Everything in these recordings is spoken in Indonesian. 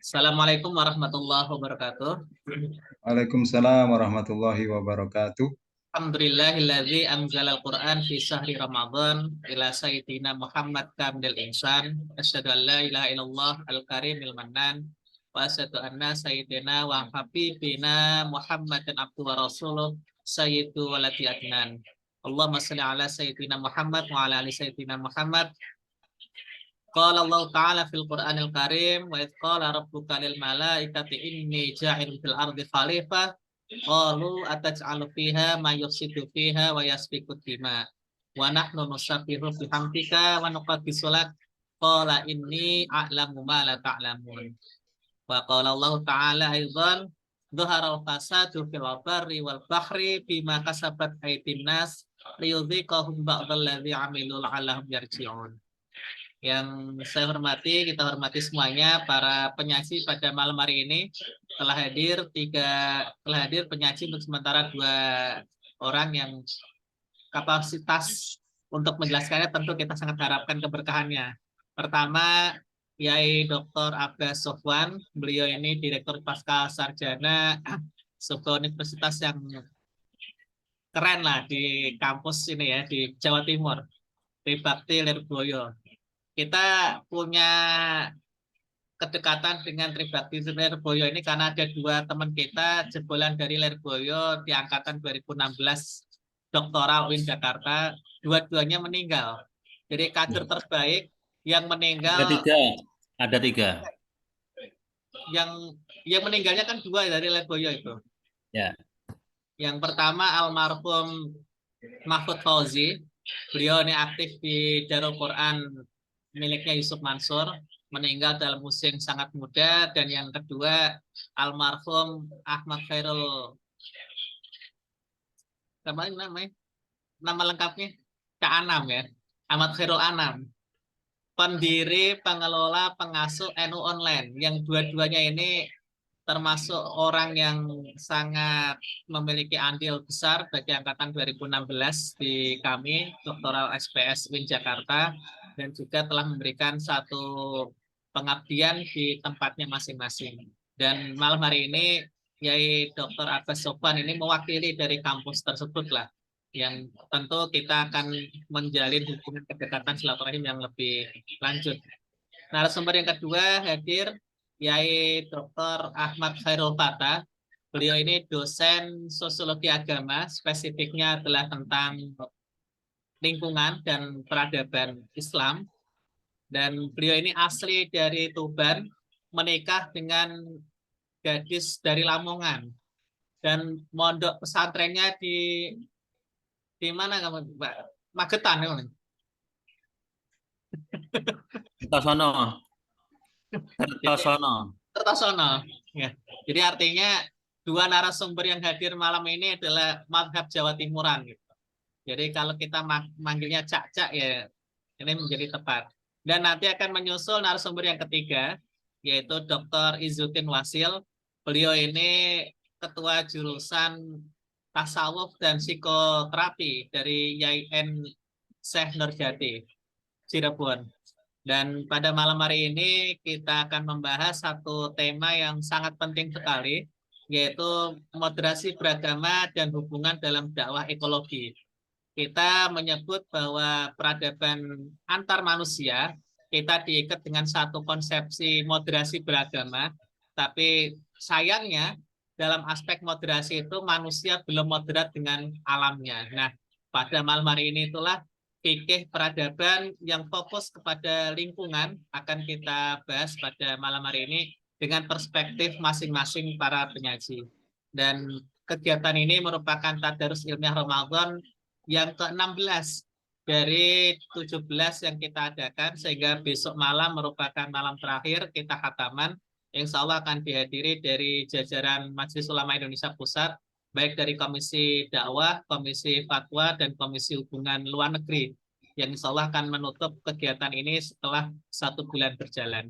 Assalamualaikum warahmatullahi wabarakatuh. Waalaikumsalam warahmatullahi wabarakatuh. Alhamdulillahilladzi anzalal Qur'an fi syahri Ramadan ila sayyidina Muhammad kamil insan. Asyhadu an la ilaha illallah al-karimil mannan wa asyhadu anna sayyidina wa habibina Muhammadan abduhu wa rasuluh sayyidu waladi adnan. Allahumma shalli ala sayyidina Muhammad wa ala ali sayyidina Muhammad. Qala Allah Ta'ala fil Qur'anil Karim wa idh qala rabbuka lil malaikati inni ja'ilun fil ardi khalifah qalu ataj'alu fiha may yufsidu fiha wa yasfiku dima wa nahnu nusabbihu bihamdika wa nuqaddisu lak qala inni a'lamu ma la ta'lamun wa qala Allah Ta'ala aidan dhaharal fasadu fil barri wal bahri bima kasabat aydin nas liyudhiqahum ba'dal ladzi 'amilu la'allahum yarji'un. Yang saya hormati, kita hormati semuanya para penyaji pada malam hari ini telah hadir penyaji untuk sementara 2 orang yang kapasitas untuk menjelaskannya tentu kita sangat harapkan keberkahannya. Pertama, Yai Dr. Abbas Sofwan, beliau ini Direktur Pasca Sarjana sebuah universitas yang keren lah di kampus ini ya, di Jawa Timur, Tribakti Lirboyo. Kita punya kedekatan dengan Tribakti Lirboyo ini karena ada 2 teman kita jebolan dari Lirboyo di angkatan 2016 doktoral UIN Jakarta, dua-duanya meninggal. Jadi kader terbaik yang meninggal ada tiga. Yang meninggalnya kan 2 dari Lirboyo itu. Ya. Yang pertama almarhum Mahfud Fauzi, beliau ini aktif di Darul Quran miliknya Yusuf Mansur, meninggal dalam usia yang sangat muda. Dan yang kedua almarhum Ahmad Khairul, nama lengkapnya Cak Anam ya, Ahmad Khairul Anam, pendiri, pengelola, pengasuh NU Online, yang dua-duanya ini termasuk orang yang sangat memiliki andil besar bagi angkatan 2016 di kami, Doktoral SPS UIN Jakarta, dan juga telah memberikan satu pengabdian di tempatnya masing-masing. Dan malam hari ini, Yai Dr. Abbas Sofwan ini mewakili dari kampus tersebut lah, yang tentu kita akan menjalin hubungan kedekatan silaturahim yang lebih lanjut. Narasumber yang kedua hadir Yai Dr. Ahmad Khairul Fatah. Beliau ini dosen sosiologi agama, spesifiknya adalah tentang lingkungan dan peradaban Islam. Dan beliau ini asli dari Tuban, menikah dengan gadis dari Lamongan. Dan mondok pesantrennya di mana kamu, Mbak? Magetan ya, Kertosono. Kertosono. Ya. Jadi artinya 2 narasumber yang hadir malam ini adalah madhab Jawa Timuran. Gitu. Jadi kalau kita manggilnya cak-cak ya ini menjadi tepat. Dan nanti akan menyusul narasumber yang ketiga, yaitu Dr. Izzuddin Wasil. Beliau ini ketua jurusan tasawuf dan psikoterapi dari YAIN Syekh Nurjati, Cirebon. Dan pada malam hari ini kita akan membahas satu tema yang sangat penting sekali, yaitu moderasi beragama dan hubungan dalam dakwah ekologi. Kita menyebut bahwa peradaban antar manusia kita diikat dengan satu konsepsi moderasi beragama, tapi sayangnya dalam aspek moderasi itu manusia belum moderat dengan alamnya. Nah, pada malam hari ini itulah fikih peradaban yang fokus kepada lingkungan akan kita bahas pada malam hari ini dengan perspektif masing-masing para penyaji. Dan kegiatan ini merupakan tadarus ilmiah Ramadan yang ke-16 dari 17 yang kita adakan, sehingga besok malam merupakan malam terakhir kita khataman. Insya Allah akan dihadiri dari jajaran Majelis Ulama Indonesia Pusat, baik dari Komisi Dakwah, Komisi Fatwa, dan Komisi Hubungan Luar Negeri, yang insya Allah akan menutup kegiatan ini setelah 1 bulan berjalan.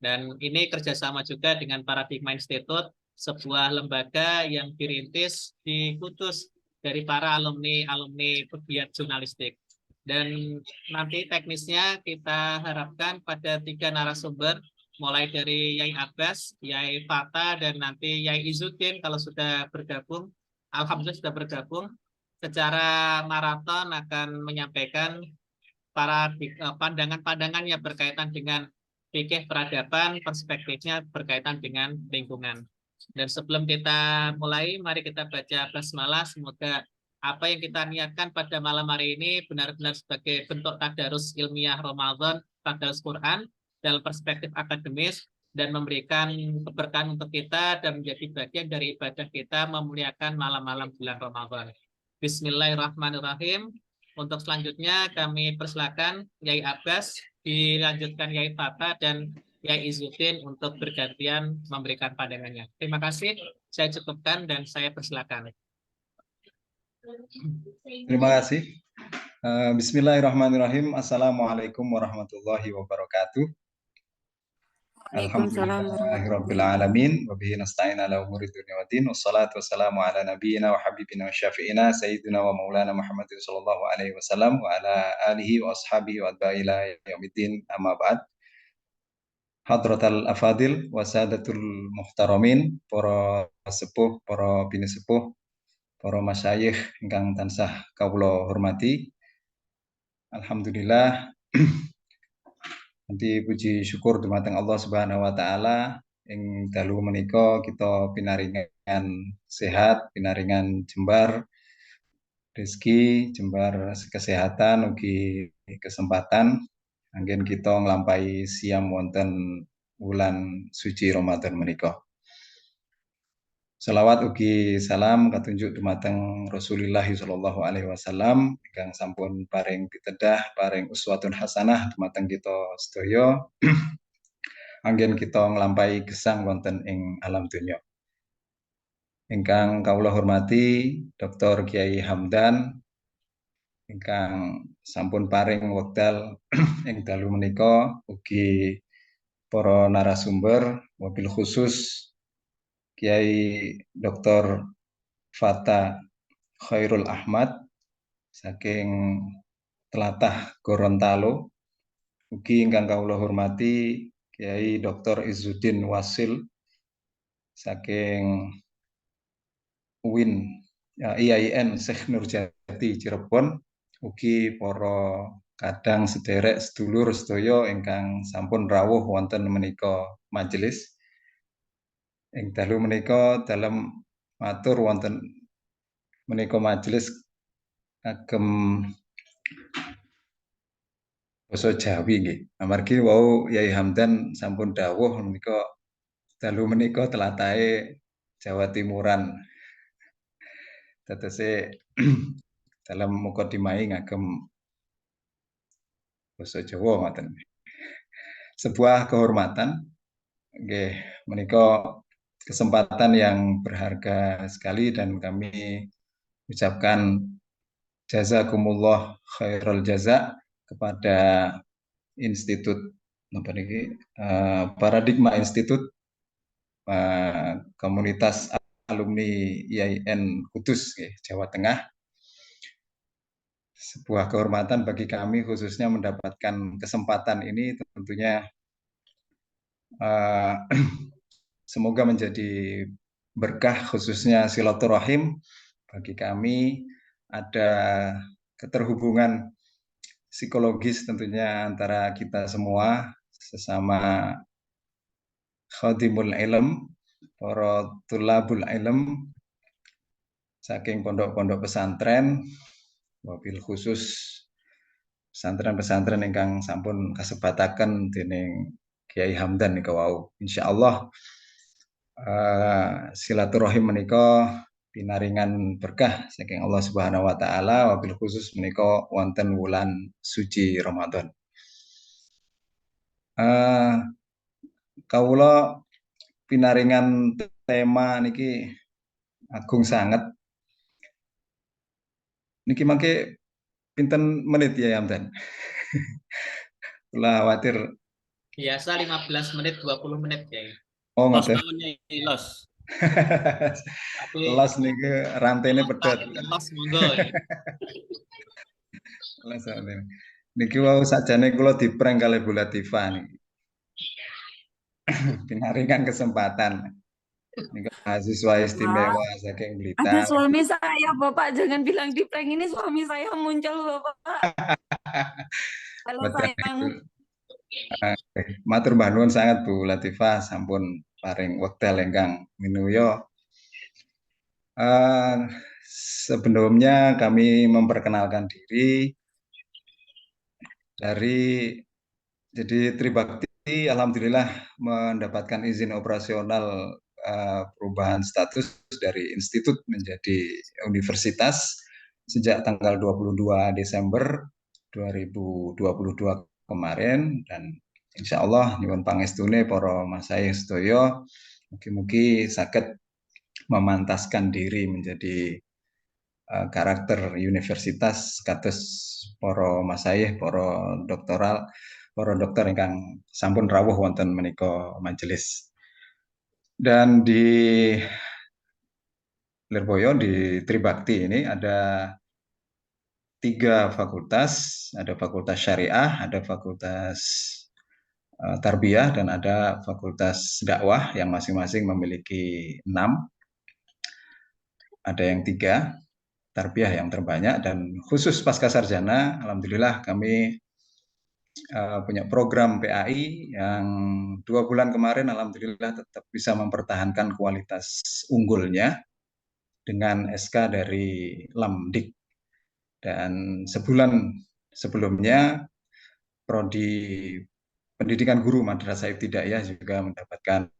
Dan ini kerjasama juga dengan Paradigma Institute, sebuah lembaga yang dirintis di Kudus dari para alumni pegiat jurnalistik. Dan nanti teknisnya kita harapkan pada 3 narasumber mulai dari Yai Abbas, Yai Fata, dan nanti Yai Izzuddin kalau sudah bergabung. Alhamdulillah sudah bergabung. Secara maraton akan menyampaikan pandangan-pandangan yang berkaitan dengan fikih peradaban, perspektifnya berkaitan dengan lingkungan. Dan sebelum kita mulai, mari kita baca basmalah. Semoga apa yang kita niatkan pada malam hari ini benar-benar sebagai bentuk tadarus ilmiah Ramadan, tadarus Quran dalam perspektif akademis, dan memberikan keberkahan untuk kita dan menjadi bagian dari ibadah kita memuliakan malam-malam bulan Ramadan. Bismillahirrahmanirrahim. Untuk selanjutnya kami persilakan Yai Abbas, dilanjutkan Yai Fata, dan Yai Izzuddin untuk bergantian memberikan pandangannya. Terima kasih, saya cukupkan dan saya persilakan. Terima kasih. Bismillahirrahmanirrahim. Assalamualaikum warahmatullahi wabarakatuh. Alhamdulillahirabbil alamin wa bihi nasta'in ala umuri dunya waddin wassalatu wassalamu ala nabiyyina wa habibina wa syafi'ina sayyidina wa maulana Muhammadin sallallahu alaihi wasallam wa ala alihi wa ashabihi wa atba'i ila yaumiddin, amma ba'd. Hadratal afadil wa sadatul muhtaramin, para sepuh, para bini sepuh, para masyayikh ingkang tansah kawula hormati. Alhamdulillah, nanti puji syukur dumateng Allah Subhanahu wa taala ing dalu menika kita pinaringan sehat, pinaringan jembar rezeki, jembar kesehatan ugi kesempatan anggen kita nglampahi siam wonten wulan suci Ramadan menika. Selawat ugi salam katunjuk dumateng Rasulullah sallallahu alaihi wasallam ingkang sampun paring pitedah, paring uswatun hasanah dumateng kita sedaya anggen kita nglampahi gesang wonten ing alam donya. Ingkang kawula hormati Dr. Kiai Hamdan ingkang sampun paring wekdal ing dalu menika, ugi para narasumber, wabil khusus Kiai Dr. Fata Khairul Ahmad saking tlatah Gorontalo, ugi ingkang kawula hormati Kiai Dr. Izzuddin Wasil saking UIN IAIN Syekh Nurjati Cirebon, ugi para kadang sederek sedulur sedaya ingkang sampun rawuh wonten menika majelis. Ing dalu menika dalem matur wonten menika majelis kagem basa Jawi nggih. Amargi wau Yai Hamdan sampun dawuh menika dalu menika telatahe Jawa Timuran. Tetese dalam mukadimah ngagem basa Jawa ngoten. Sebuah kehormatan nggih menika kesempatan yang berharga sekali dan kami ucapkan jazakumullah khairul jaza kepada Institut Paradigma Institut Komunitas Alumni IAIN Kudus Jawa Tengah. Sebuah kehormatan bagi kami khususnya mendapatkan kesempatan ini, tentunya semoga menjadi berkah khususnya silaturahim bagi kami, ada keterhubungan psikologis tentunya antara kita semua sesama khadimul ilm, para tulabul ilm saking pondok-pondok pesantren, wabil khusus pesantren-pesantren ingkang sampun kasebataken dening Kiai Hamdan nika wau. Insyaallah silaturahim menika pinaringan berkah saking Allah Subhanahu wa taala, wabil khusus menika wonten wulan suci Ramadan. Kawula pinaringan tema niki agung sanget. Niki mangke pinten menit ya Hamdan? Kula khawatir Biasa 15 menit, 20 menit ya. Oh Los ngoten. los. Los niki rantene pedhot. Los monggo ya. Los niki wau sakjane kula diprank kalih Bu Latifah niki. pinaringan kesempatan. Ini kan mahasiswa istimewa saking Ada Blitar. suami saya, Bapak. Jangan bilang di prank ini suami saya muncul, Bapak. Kalau Betul sayang. itu. Matur mbah nuwun sangat Bu Latifah sampun paring wekdal ingkang minuyo. Sebelumnya kami memperkenalkan diri dari jadi Tribakti alhamdulillah mendapatkan izin operasional perubahan status dari institut menjadi universitas sejak tanggal 22 Desember 2022 kemarin, dan insya Allah nyuwun pangestune para masayih sedaya mugi-mugi saged memantaskan diri menjadi karakter universitas kados para masayih, para dokter ingkang sampun rawuh wonten menika majelis. Dan di Lirboyo di Tribakti ini ada 3 fakultas, ada fakultas syariah, ada fakultas tarbiyah, dan ada fakultas dakwah yang masing-masing memiliki 6. Ada yang 3, tarbiyah yang terbanyak, dan khusus pasca sarjana, alhamdulillah kami punya program PAI yang 2 bulan kemarin alhamdulillah tetap bisa mempertahankan kualitas unggulnya dengan SK dari Lamdik. Dan sebulan sebelumnya Prodi Pendidikan Guru Madrasah Ibtidaiyah juga mendapatkan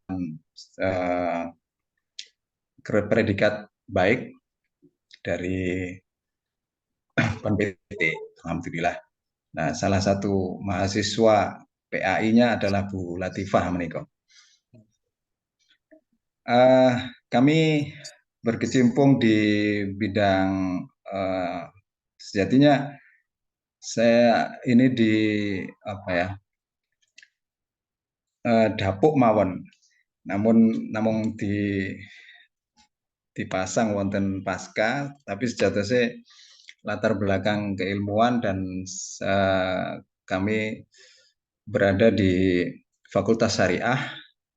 predikat baik dari PNPT, alhamdulillah. Nah, salah satu mahasiswa PAI-nya adalah Bu Latifah menika. Kami berkecimpung di bidang sejatinya saya ini di dapuk mawon, namun dipasang wonten pasca, tapi sejatosnya latar belakang keilmuan dan kami berada di Fakultas Syariah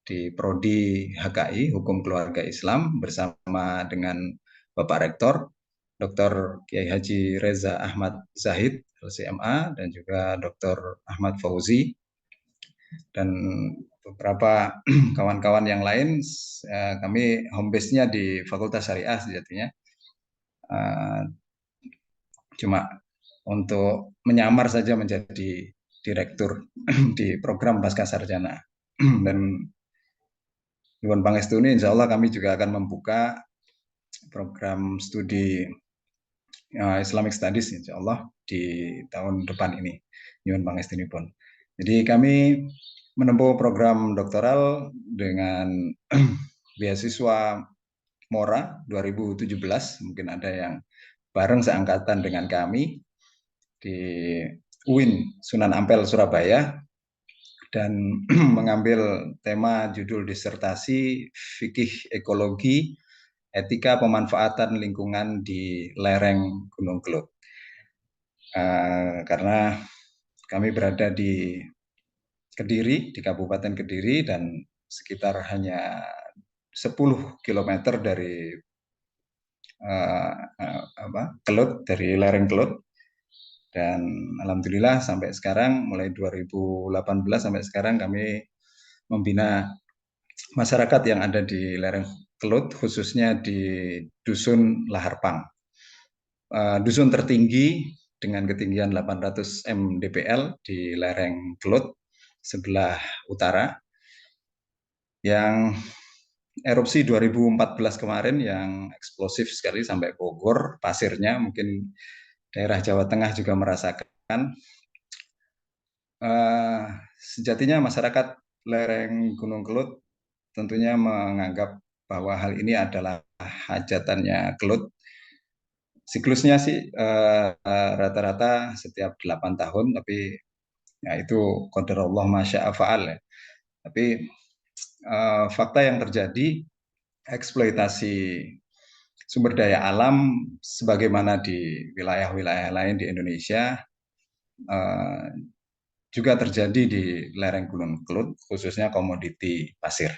di Prodi HKI Hukum Keluarga Islam bersama dengan Bapak Rektor Dr. Kiai Haji Reza Ahmad Zahid LCMA dan juga Dr. Ahmad Fauzi dan beberapa kawan-kawan yang lain. Kami home base-nya di Fakultas Syariah sejatinya. Cuma untuk menyamar saja menjadi direktur di program pasca sarjana. Dan Nuwun pangestune insya Allah kami juga akan membuka program studi Islamic Studies insya Allah di tahun depan ini. Nuwun pangestunipun. Jadi kami menempuh program doktoral dengan beasiswa Mora 2017, mungkin ada yang bareng seangkatan dengan kami di UIN Sunan Ampel Surabaya, dan mengambil tema judul disertasi Fikih Ekologi Etika Pemanfaatan Lingkungan di Lereng Gunung Kelud. Karena kami berada di Kediri, di Kabupaten Kediri, dan sekitar hanya 10 km dari Kelud, dari lereng Kelud. Dan alhamdulillah sampai sekarang, mulai 2018 sampai sekarang kami membina masyarakat yang ada di lereng Kelud, khususnya di Dusun Laharpang. Dusun tertinggi dengan ketinggian 800 mdpl di lereng Kelud sebelah utara, yang erupsi 2014 kemarin yang eksplosif sekali sampai Bogor, pasirnya, mungkin daerah Jawa Tengah juga merasakan. Sejatinya masyarakat lereng Gunung Kelud tentunya menganggap bahwa hal ini adalah hajatannya Kelud. Siklusnya sih rata-rata setiap 8 tahun, tapi ya itu qadarullah masya'a fa'al ya. Tapi fakta yang terjadi, eksploitasi sumber daya alam sebagaimana di wilayah-wilayah lain di Indonesia juga terjadi di lereng Gunung Kelut, khususnya komoditi pasir.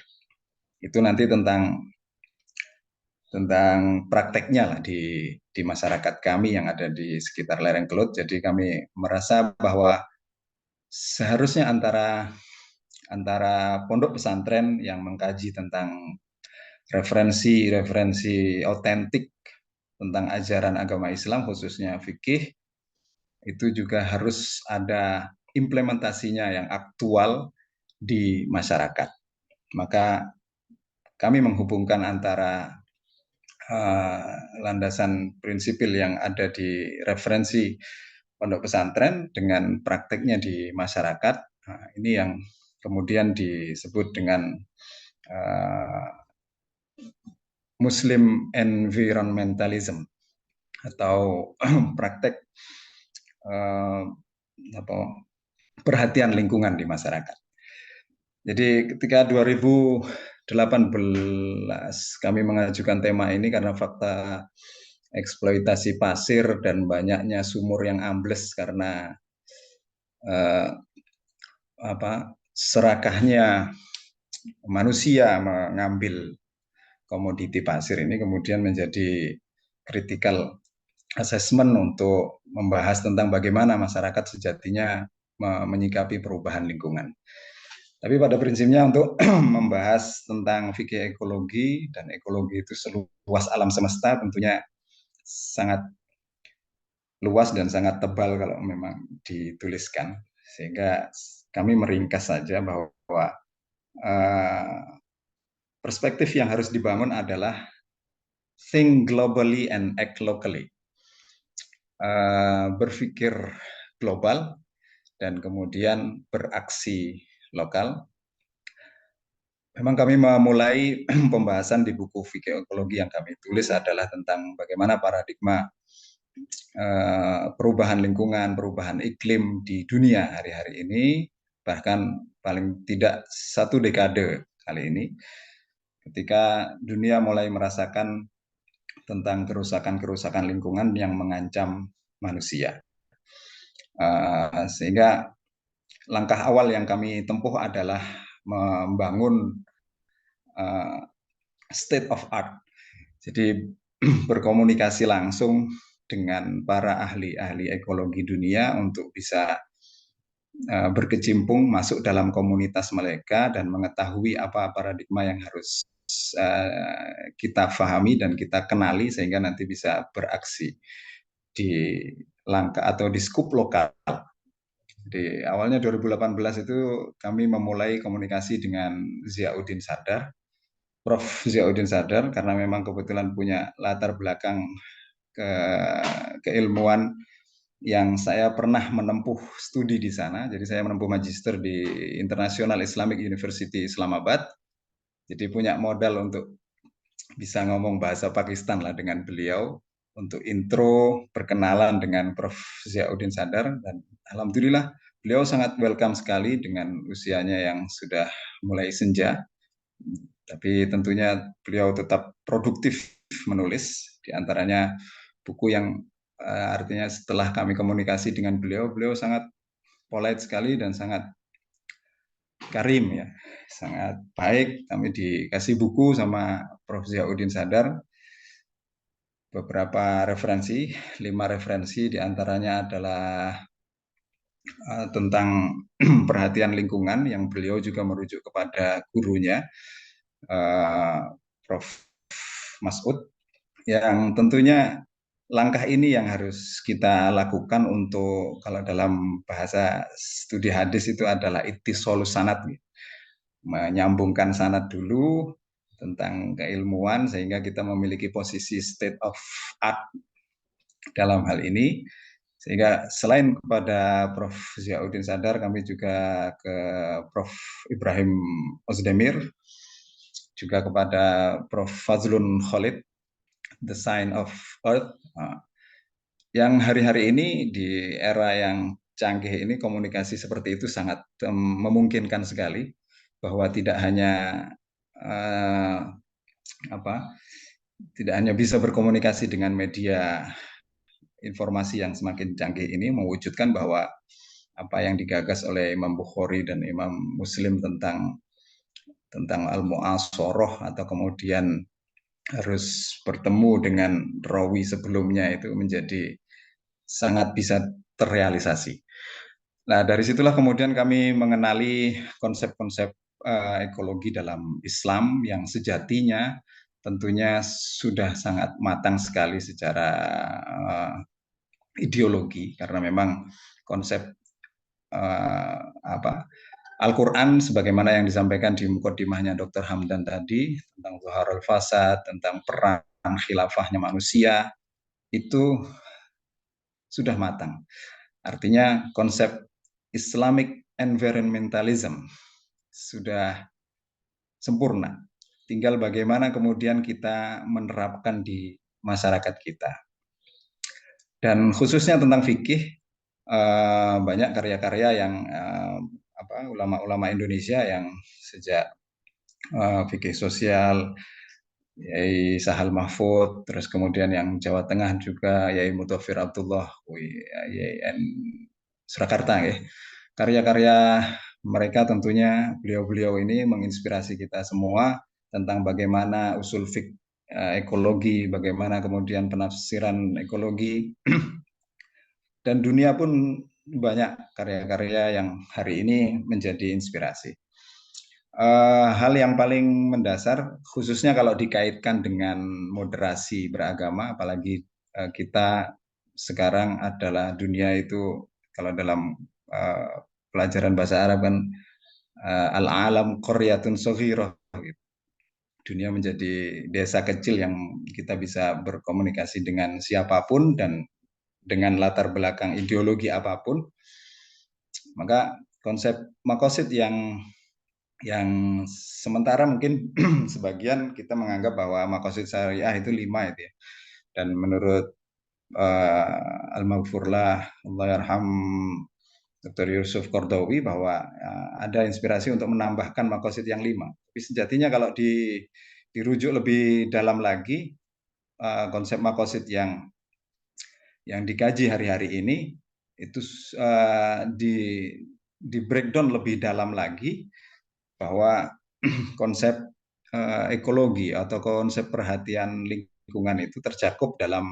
Itu nanti tentang prakteknya lah di masyarakat kami yang ada di sekitar lereng Kelut. Jadi kami merasa bahwa seharusnya antara pondok pesantren yang mengkaji tentang referensi otentik tentang ajaran agama Islam, khususnya fikih, itu juga harus ada implementasinya yang aktual di masyarakat. Maka kami menghubungkan antara landasan prinsipil yang ada di referensi pondok pesantren dengan prakteknya di masyarakat. Nah, ini yang kemudian disebut dengan Muslim environmentalism atau praktek perhatian lingkungan di masyarakat. Jadi ketika 2018 kami mengajukan tema ini karena fakta eksploitasi pasir dan banyaknya sumur yang ambles karena serakahnya manusia mengambil komoditi pasir ini, kemudian menjadi critical assessment untuk membahas tentang bagaimana masyarakat sejatinya menyikapi perubahan lingkungan. Tapi pada prinsipnya untuk membahas tentang fikih ekologi, dan ekologi itu seluas alam semesta, tentunya sangat luas dan sangat tebal kalau memang dituliskan. Sehingga kami meringkas saja bahwa perspektif yang harus dibangun adalah think globally and act locally. Berpikir global dan kemudian beraksi lokal. Memang kami memulai pembahasan di buku fikih ekologi yang kami tulis adalah tentang bagaimana paradigma perubahan lingkungan, perubahan iklim di dunia hari-hari ini, bahkan paling tidak 1 dekade kali ini, ketika dunia mulai merasakan tentang kerusakan lingkungan yang mengancam manusia. Sehingga langkah awal yang kami tempuh adalah membangun state of art. Jadi berkomunikasi langsung dengan para ahli-ahli ekologi dunia untuk bisa berkecimpung masuk dalam komunitas mereka dan mengetahui apa paradigma yang harus kita pahami dan kita kenali sehingga nanti bisa beraksi di langkah atau di skup lokal. Di awalnya 2018 itu kami memulai komunikasi dengan Ziauddin Sadar, Prof. Ziauddin Sadar, karena memang kebetulan punya latar belakang keilmuan yang saya pernah menempuh studi di sana. Jadi saya menempuh magister di International Islamic University Islamabad. Jadi punya modal untuk bisa ngomong bahasa Pakistan lah dengan beliau untuk intro perkenalan dengan Prof. Ziauddin Sadar, dan alhamdulillah beliau sangat welcome sekali dengan usianya yang sudah mulai senja. Tapi tentunya beliau tetap produktif menulis, diantaranya buku yang artinya setelah kami komunikasi dengan beliau sangat polite sekali dan sangat karim ya, sangat baik. Kami dikasih buku sama Prof. Ziauddin Sadar, beberapa referensi, 5 referensi, diantaranya adalah tentang perhatian lingkungan yang beliau juga merujuk kepada gurunya, Prof. Mas'ud, yang tentunya langkah ini yang harus kita lakukan untuk, kalau dalam bahasa studi hadis itu adalah ittisolus sanad, menyambungkan sanad dulu tentang keilmuan sehingga kita memiliki posisi state of art dalam hal ini. Sehingga selain kepada Prof. Ziauddin Sadar, kami juga ke Prof. Ibrahim Ozdemir, juga kepada Prof. Fazlun Khalid, The Sign of Earth, yang hari-hari ini di era yang canggih ini komunikasi seperti itu sangat memungkinkan sekali, bahwa tidak hanya tidak hanya bisa berkomunikasi dengan media informasi yang semakin canggih ini, mewujudkan bahwa apa yang digagas oleh Imam Bukhari dan Imam Muslim tentang al-mu'asharah atau kemudian harus bertemu dengan rawi sebelumnya itu menjadi sangat bisa terrealisasi. Nah, dari situlah kemudian kami mengenali konsep-konsep ekologi dalam Islam yang sejatinya tentunya sudah sangat matang sekali secara ideologi, karena memang konsep Al-Quran sebagaimana yang disampaikan di mukadimahnya Dr. Hamdan tadi tentang Zuharul Fasad, tentang peran khilafahnya manusia, itu sudah matang. Artinya konsep Islamic environmentalism sudah sempurna. Tinggal bagaimana kemudian kita menerapkan di masyarakat kita. Dan khususnya tentang fikih, banyak karya-karya yang ulama-ulama Indonesia yang sejak fikih sosial, Yai Sahal Mahfud, terus kemudian yang Jawa Tengah juga Yai Mutawfir Abdullah, YN Surakarta, ya. Karya-karya mereka tentunya beliau-beliau ini menginspirasi kita semua tentang bagaimana usul fik ekologi, bagaimana kemudian penafsiran ekologi, dan dunia pun banyak karya-karya yang hari ini menjadi inspirasi. Hal yang paling mendasar, khususnya kalau dikaitkan dengan moderasi beragama, apalagi kita sekarang adalah dunia itu, kalau dalam pelajaran bahasa Arab kan, al-alam qaryatun shaghirah, gitu. Dunia menjadi desa kecil yang kita bisa berkomunikasi dengan siapapun dan dengan latar belakang ideologi apapun. Maka konsep makosid yang sementara mungkin sebagian kita menganggap bahwa makosid syariah itu 5 itu ya. Dan menurut Al-Maghfurlah, Allahyarham Dr. Yusuf Qardawi, bahwa ada inspirasi untuk menambahkan makosid yang 5. Tapi sejatinya kalau dirujuk lebih dalam lagi, konsep makosid yang dikaji hari-hari ini itu di breakdown lebih dalam lagi, bahwa konsep ekologi atau konsep perhatian lingkungan itu tercakup dalam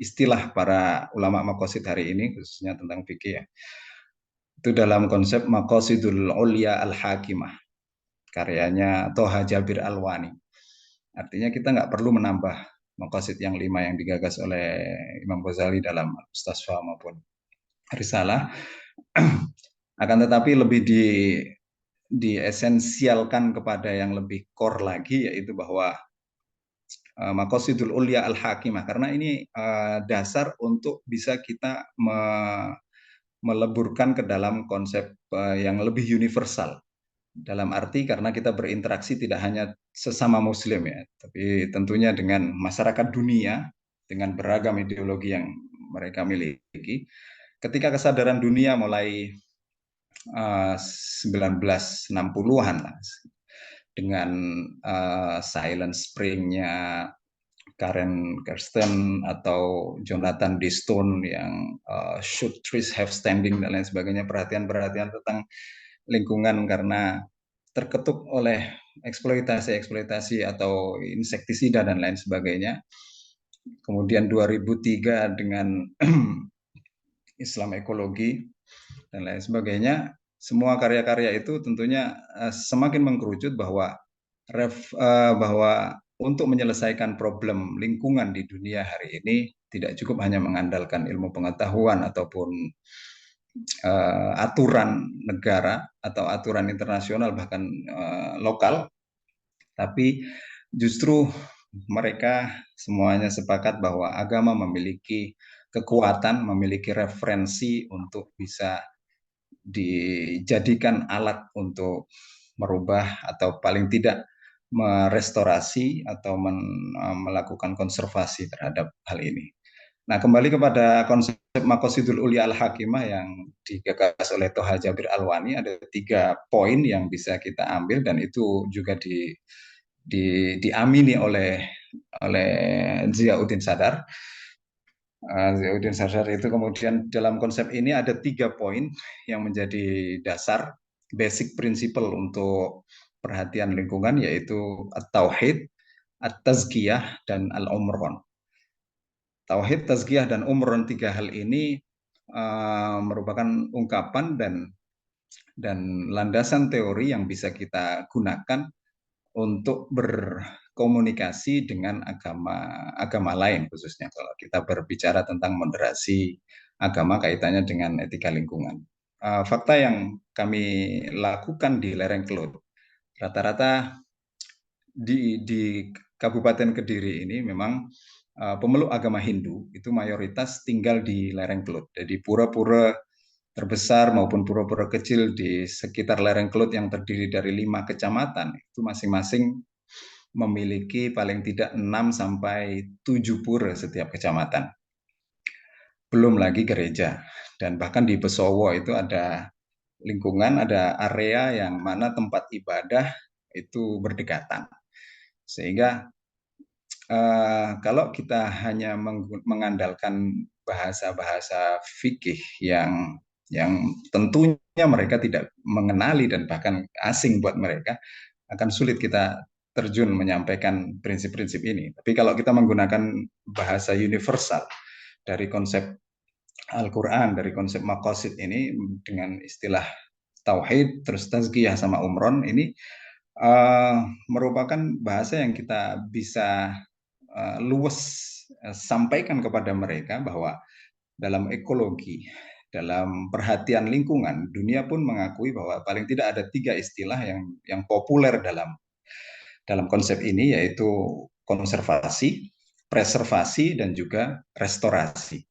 istilah para ulama makosid hari ini, khususnya tentang fikih, ya. Itu dalam konsep Maqasidul Ulya Al-Hakimah, karyanya Toha Jabir Alwani. Artinya kita nggak perlu menambah maqasid yang 5 yang digagas oleh Imam Ghazali dalam Mustasfa maupun Risalah. Akan tetapi lebih diesensialkan kepada yang lebih core lagi, yaitu bahwa Maqasidul Ulya Al-Hakimah, karena ini dasar untuk bisa kita meleburkan ke dalam konsep yang lebih universal. Dalam arti karena kita berinteraksi tidak hanya sesama muslim, ya, tapi tentunya dengan masyarakat dunia dengan beragam ideologi yang mereka miliki. Ketika kesadaran dunia mulai 1960-an lah, dengan Silent Spring-nya Karen Kirsten atau Jonathan Diston yang Should Trees Have Standing dan lain sebagainya, perhatian-perhatian tentang lingkungan karena terketuk oleh eksploitasi atau insektisida dan lain sebagainya. Kemudian 2003 dengan Islam ekologi dan lain sebagainya, semua karya-karya itu tentunya semakin mengkerucut bahwa untuk menyelesaikan problem lingkungan di dunia hari ini tidak cukup hanya mengandalkan ilmu pengetahuan ataupun aturan negara atau aturan internasional bahkan lokal, tapi justru mereka semuanya sepakat bahwa agama memiliki kekuatan, memiliki referensi untuk bisa dijadikan alat untuk merubah atau paling tidak merestorasi atau melakukan konservasi terhadap hal ini. Nah, kembali kepada konsep Maqasidul Ulya Al-Hakimah yang digagas oleh Toha Jabir Alwani, ada 3 poin yang bisa kita ambil, dan itu juga diamini oleh Ziauddin Sadar. Ziauddin Sardar itu kemudian dalam konsep ini ada 3 poin yang menjadi dasar basic principle untuk perhatian lingkungan, yaitu at-tauhid, at-tazkiyah, dan al-umron. Tauhid, tazkiyah, dan umron, 3 hal ini merupakan ungkapan dan landasan teori yang bisa kita gunakan untuk berkomunikasi dengan agama lain, khususnya kalau kita berbicara tentang moderasi agama kaitannya dengan etika lingkungan. Fakta yang kami lakukan di lereng Kelut, rata-rata di Kabupaten Kediri ini memang pemeluk agama Hindu itu mayoritas tinggal di lereng Kelut. Jadi pura-pura terbesar maupun pura-pura kecil di sekitar lereng Kelut yang terdiri dari 5 kecamatan itu masing-masing memiliki paling tidak 6 sampai 7 pura setiap kecamatan. Belum lagi gereja. Dan bahkan di Besowo itu ada lingkungan, ada area yang mana tempat ibadah itu berdekatan. Sehingga kalau kita hanya mengandalkan bahasa-bahasa fikih yang tentunya mereka tidak mengenali dan bahkan asing buat mereka, akan sulit kita terjun menyampaikan prinsip-prinsip ini. Tapi kalau kita menggunakan bahasa universal dari konsep Al-Quran, dari konsep maqasid ini dengan istilah tauhid, terus tazkiyah sama umron, ini merupakan bahasa yang kita bisa luwes sampaikan kepada mereka bahwa dalam ekologi, dalam perhatian lingkungan, dunia pun mengakui bahwa paling tidak ada 3 istilah yang populer dalam konsep ini, yaitu konservasi, preservasi, dan juga restorasi.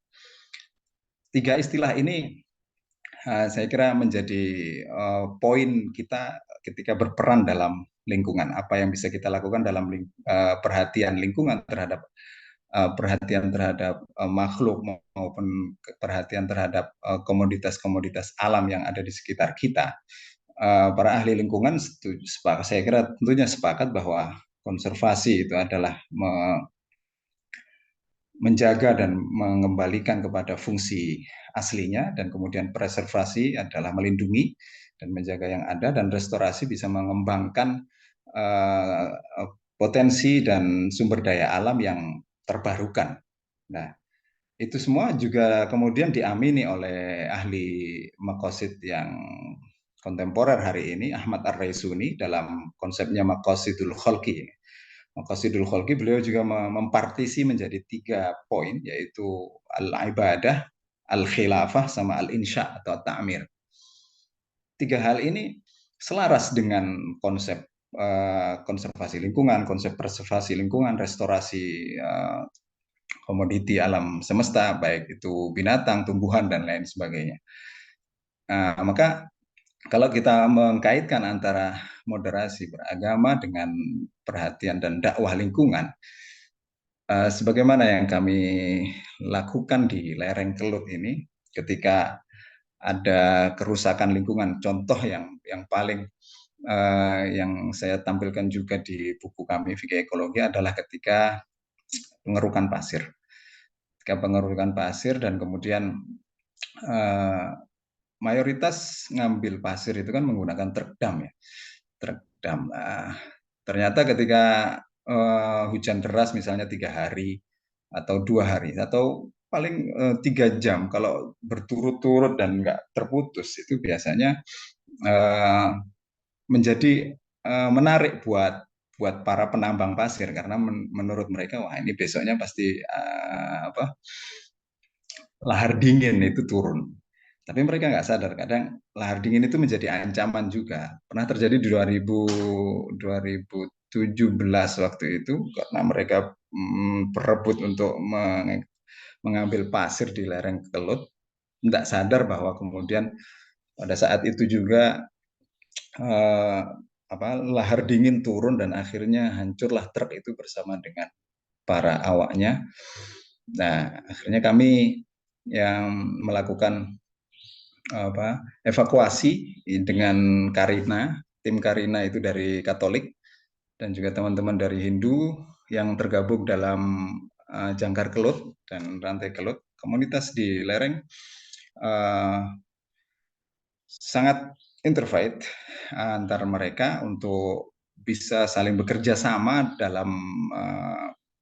3 istilah ini saya kira menjadi poin kita ketika berperan dalam lingkungan. Apa yang bisa kita lakukan dalam perhatian lingkungan terhadap makhluk maupun perhatian terhadap komoditas-komoditas alam yang ada di sekitar kita. Para ahli lingkungan saya kira tentunya sepakat bahwa konservasi itu adalah menjaga dan mengembalikan kepada fungsi aslinya, dan kemudian preservasi adalah melindungi dan menjaga yang ada, dan restorasi bisa mengembangkan potensi dan sumber daya alam yang terbarukan. Nah, itu semua juga kemudian diamini oleh ahli maqasid yang kontemporer hari ini, Ahmad Ar-Raisuni, dalam konsepnya Maqasidul Khalqi. Maqasidul Khalqi, beliau juga mempartisi menjadi 3 poin, yaitu al-ibadah, al-khilafah, sama al-insya atau ta'mir. 3 hal ini selaras dengan konsep konservasi lingkungan, konsep preservasi lingkungan, restorasi komoditi alam semesta, baik itu binatang, tumbuhan, dan lain sebagainya. Maka kalau kita mengkaitkan antara moderasi beragama dengan perhatian dan dakwah lingkungan, sebagaimana yang kami lakukan di lereng Kelut ini, ketika ada kerusakan lingkungan, contoh yang paling yang saya tampilkan juga di buku kami Fikih Ekologi adalah ketika pengerukan pasir. Ketika pengerukan pasir dan kemudian mayoritas ngambil pasir itu kan menggunakan truk dam ya. Truk dam. Ternyata ketika hujan deras misalnya 3 hari atau 2 hari atau paling 3 jam kalau berturut-turut dan nggak terputus, itu biasanya menjadi menarik buat para penambang pasir, karena menurut mereka wah ini besoknya pasti lahar dingin itu turun. Tapi mereka nggak sadar kadang lahar dingin itu menjadi ancaman juga. Pernah terjadi di 2017 waktu itu, karena mereka berebut untuk mengambil pasir di lereng Kelut, tidak sadar bahwa kemudian pada saat itu juga lahar dingin turun dan akhirnya hancurlah truk itu bersama dengan para awaknya. Nah, akhirnya kami yang melakukan evakuasi dengan Karina, tim Karina itu dari Katolik dan juga teman-teman dari Hindu yang tergabung dalam jangkar kelut dan rantai kelut. Komunitas di lereng sangat interfaith antar mereka untuk bisa saling bekerja sama dalam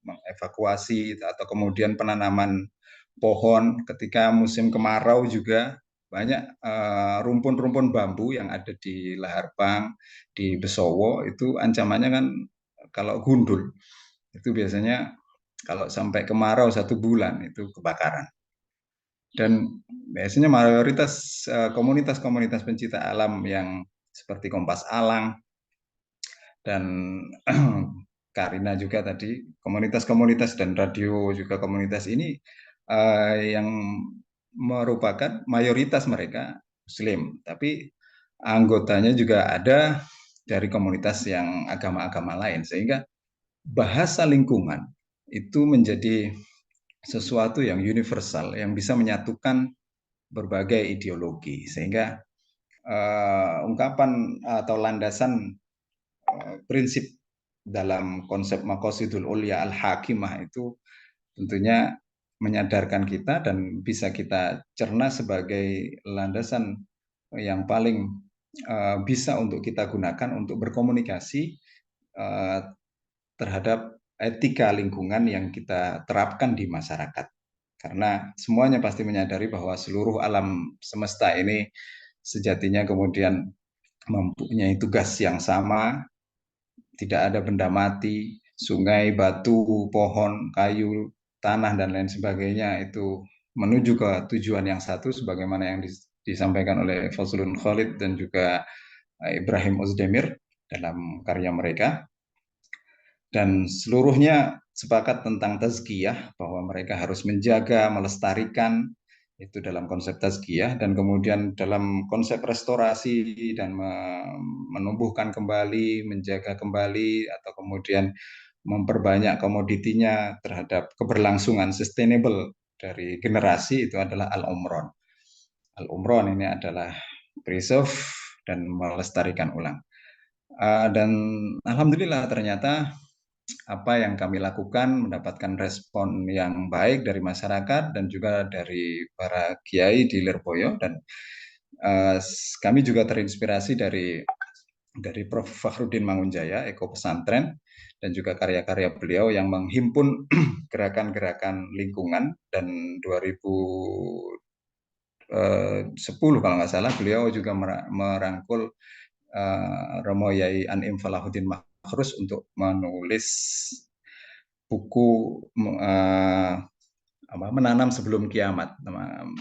mengevakuasi atau kemudian penanaman pohon ketika musim kemarau juga banyak rumpun-rumpun bambu yang ada di Laharbang, di Besowo itu ancamannya kan kalau gundul itu biasanya kalau sampai kemarau 1 bulan itu kebakaran. Dan biasanya mayoritas komunitas-komunitas pencinta alam yang seperti Kompas Alang dan Karina juga tadi, komunitas-komunitas dan radio juga komunitas ini yang merupakan mayoritas mereka Muslim, tapi anggotanya juga ada dari komunitas yang agama-agama lain, sehingga bahasa lingkungan itu menjadi sesuatu yang universal, yang bisa menyatukan berbagai ideologi, sehingga ungkapan atau landasan prinsip dalam konsep Maqasidul Ulya Al-Hakimah itu tentunya menyadarkan kita dan bisa kita cerna sebagai landasan yang paling bisa untuk kita gunakan untuk berkomunikasi terhadap etika lingkungan yang kita terapkan di masyarakat. Karena semuanya pasti menyadari bahwa seluruh alam semesta ini sejatinya kemudian mempunyai tugas yang sama, tidak ada benda mati, sungai, batu, pohon, kayu, tanah, dan lain sebagainya itu menuju ke tujuan yang satu sebagaimana yang disampaikan oleh Fazlun Khalid dan juga Ibrahim Uzdemir dalam karya mereka. Dan seluruhnya sepakat tentang tazkiyah, bahwa mereka harus menjaga, melestarikan, itu dalam konsep tazkiyah, dan kemudian dalam konsep restorasi dan menumbuhkan kembali, menjaga kembali, atau kemudian memperbanyak komoditinya terhadap keberlangsungan sustainable dari generasi, itu adalah al-umron. Al-umron ini adalah preserve dan melestarikan ulang. Dan alhamdulillah ternyata apa yang kami lakukan mendapatkan respon yang baik dari masyarakat dan juga dari para kiai di Lirboyo, dan kami juga terinspirasi dari Prof. Fakhruddin Mangunjaya, Eko Pesantren, dan juga karya-karya beliau yang menghimpun gerakan-gerakan lingkungan, dan 2010 kalau nggak salah beliau juga merangkul Romo Yai Anim Falahuddin Makhrus untuk menulis buku Menanam Sebelum Kiamat.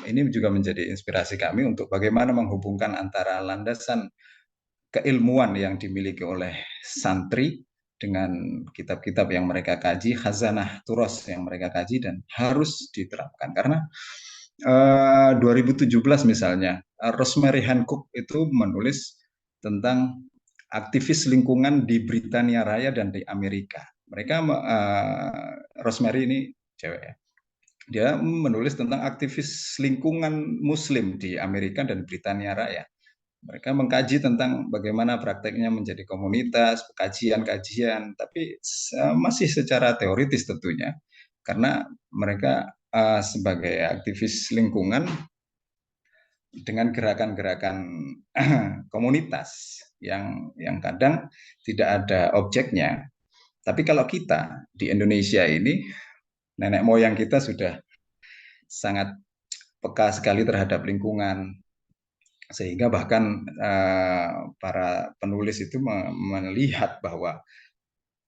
Ini juga menjadi inspirasi kami untuk bagaimana menghubungkan antara landasan keilmuan yang dimiliki oleh santri dengan kitab-kitab yang mereka kaji, khazanah turos yang mereka kaji dan harus diterapkan. Karena 2017 misalnya, Rosemary Hancock itu menulis tentang aktivis lingkungan di Britania Raya dan di Amerika. Mereka Rosemary ini cewek ya. Dia menulis tentang aktivis lingkungan Muslim di Amerika dan Britania Raya. Mereka mengkaji tentang bagaimana prakteknya menjadi komunitas, kajian-kajian, tapi masih secara teoritis tentunya, karena mereka sebagai aktivis lingkungan dengan gerakan-gerakan komunitas yang kadang tidak ada objeknya. Tapi kalau kita di Indonesia ini, nenek moyang kita sudah sangat peka sekali terhadap lingkungan, sehingga bahkan para penulis itu melihat bahwa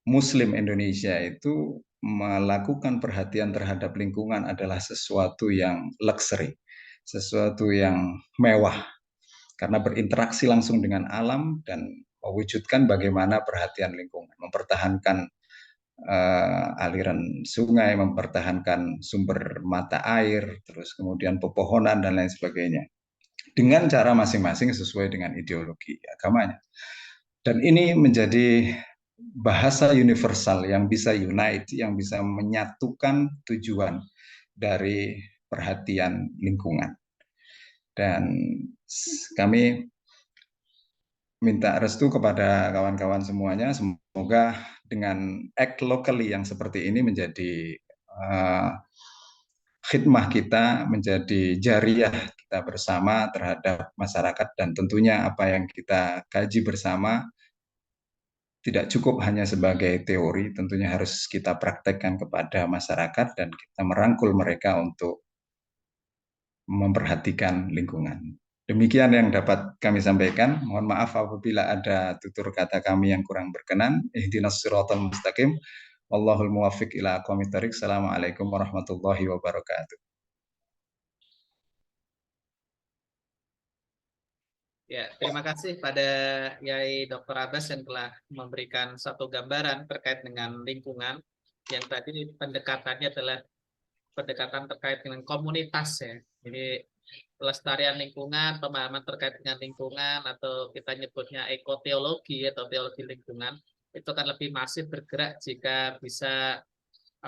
Muslim Indonesia itu melakukan perhatian terhadap lingkungan adalah sesuatu yang luxury, sesuatu yang mewah, karena berinteraksi langsung dengan alam dan mewujudkan bagaimana perhatian lingkungan, mempertahankan aliran sungai, mempertahankan sumber mata air, terus kemudian pepohonan dan lain sebagainya, dengan cara masing-masing sesuai dengan ideologi agamanya. Dan ini menjadi bahasa universal yang bisa unite, yang bisa menyatukan tujuan dari perhatian lingkungan. Dan kami minta restu kepada kawan-kawan semuanya, semoga dengan act locally yang seperti ini menjadi khidmah kita menjadi jariah kita bersama terhadap masyarakat, dan tentunya apa yang kita kaji bersama tidak cukup hanya sebagai teori, tentunya harus kita praktekkan kepada masyarakat dan kita merangkul mereka untuk memperhatikan lingkungan. Demikian yang dapat kami sampaikan. Mohon maaf apabila ada tutur kata kami yang kurang berkenan. Ihdinas siratal mustaqim. Wallahul muwaffiq ila aqwamit thoriq. Assalamualaikum warahmatullahi wabarakatuh. Ya, terima kasih pada Yai Dr. Abbas yang telah memberikan satu gambaran terkait dengan lingkungan. Yang tadi pendekatannya adalah pendekatan terkait dengan komunitas ya. Jadi pelestarian lingkungan, pemahaman terkait dengan lingkungan, atau kita nyebutnya ekoteologi atau teologi lingkungan, itu akan lebih masif bergerak jika bisa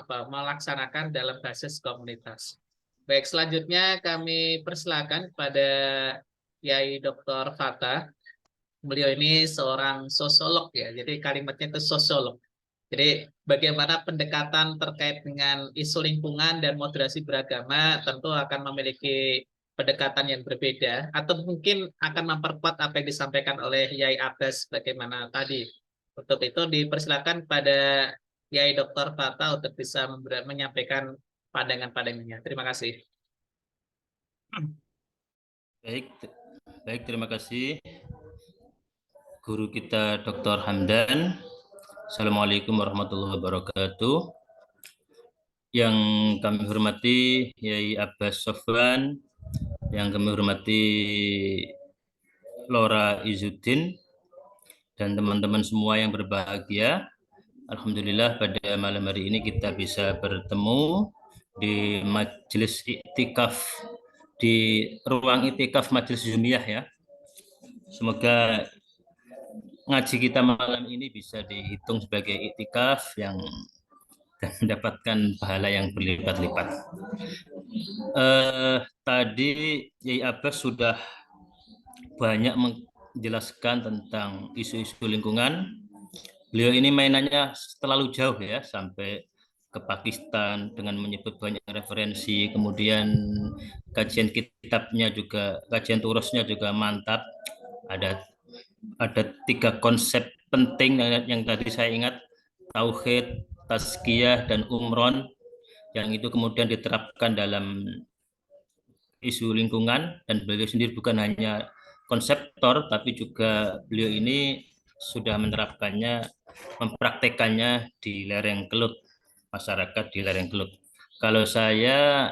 melaksanakan dalam basis komunitas. Baik, selanjutnya kami persilakan pada Yai Dr. Fatah. Beliau ini seorang sosiolog ya, jadi kalimatnya itu sosiolog. Jadi bagaimana pendekatan terkait dengan isu lingkungan dan moderasi beragama tentu akan memiliki pendekatan yang berbeda, atau mungkin akan memperkuat apa yang disampaikan oleh Yai Abbas bagaimana tadi. Untuk itu dipersilakan pada Yai Dr. Fatah untuk bisa menyampaikan pandangan-pandangannya. Terima kasih. Baik, terima kasih guru kita Dr. Hamdan. Assalamualaikum warahmatullahi wabarakatuh. Yang kami hormati Yai Abbas Sofwan, yang kami hormati Laura Izzuddin, dan teman-teman semua yang berbahagia. Alhamdulillah pada malam hari ini kita bisa bertemu di majelis iktikaf, di ruang iktikaf majelis Jumiyah ya. Semoga ngaji kita malam ini bisa dihitung sebagai iktikaf yang mendapatkan pahala yang berlipat-lipat. Tadi Yai Abbas sudah banyak menjelaskan tentang isu-isu lingkungan. Beliau ini mainannya terlalu jauh ya, sampai ke Pakistan dengan menyebut banyak referensi, kemudian kajian kitabnya juga, kajian turusnya juga mantap. Ada 3 konsep penting yang tadi saya ingat, tauhid, tazkiyah, dan umron, yang itu kemudian diterapkan dalam isu lingkungan, dan beliau sendiri bukan hanya konseptor, tapi juga beliau ini sudah menerapkannya, mempraktekannya di lereng Kelut, masyarakat di lereng Kelut. Kalau saya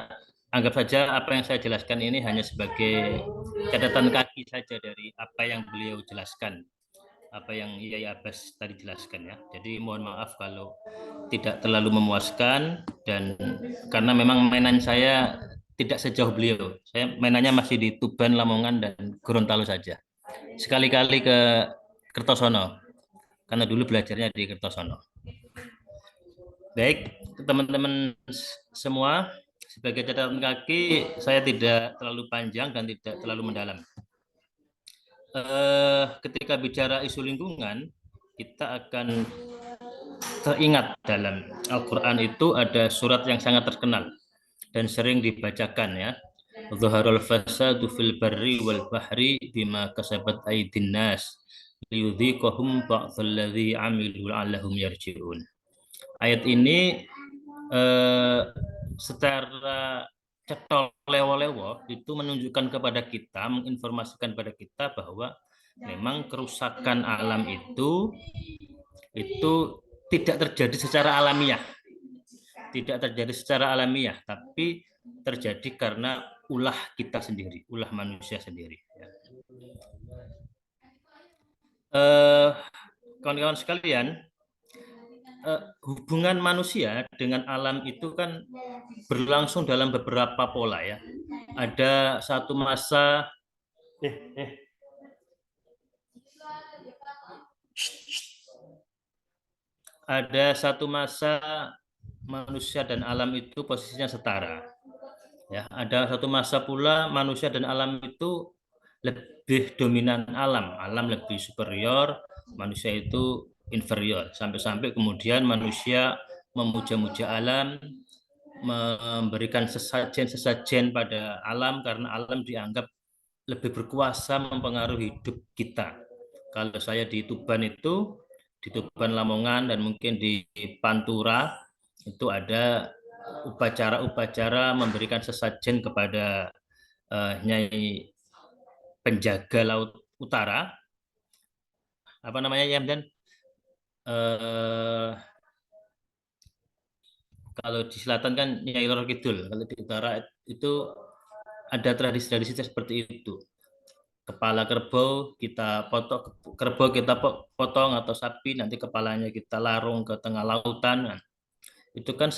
anggap saja apa yang saya jelaskan ini hanya sebagai catatan kaki saja dari apa yang beliau jelaskan, apa yang Yai Abbas tadi jelaskan ya. Jadi mohon maaf kalau tidak terlalu memuaskan, dan karena memang mainan saya tidak sejauh beliau. Saya mainannya masih di Tuban, Lamongan, dan Gorontalo saja. Sekali-kali ke Kertosono, karena dulu belajarnya di Kertosono. Baik, teman-teman semua, sebagai catatan kaki, saya tidak terlalu panjang dan tidak terlalu mendalam. Ketika bicara isu lingkungan, kita akan teringat dalam Al-Quran itu ada surat yang sangat terkenal dan sering dibacakan ya. Zaharul fasadu fil barri wal bahri bima kasabat aydin nas liyudhiqahum ba'dalladzi 'amilu la'allahum yarji'un. Ayat ini secara cetol lewo-lewo itu menunjukkan kepada kita, menginformasikan kepada kita bahwa memang kerusakan alam itu tidak terjadi secara alamiah. Tidak terjadi secara alamiah, tapi terjadi karena ulah kita sendiri, ulah manusia sendiri. Kawan-kawan sekalian, hubungan manusia dengan alam itu kan berlangsung dalam beberapa pola ya. Ada satu masa manusia dan alam itu posisinya setara. Ya, ada satu masa pula manusia dan alam itu lebih dominan alam lebih superior, manusia itu inferior, sampai-sampai kemudian manusia memuja-muja alam, memberikan sesajen-sesajen pada alam karena alam dianggap lebih berkuasa mempengaruhi hidup kita. Kalau saya di Tuban itu, di Tuban Lamongan dan mungkin di Pantura itu ada upacara-upacara memberikan sesajen kepada Nyai penjaga laut utara, apa namanya ya, dan kalau di selatan kan Nyai Loro Kidul, kalau di utara itu ada tradisi-tradisi seperti itu. Kepala kerbau kita potong atau sapi, nanti kepalanya kita larung ke tengah lautan. Nah, itu kan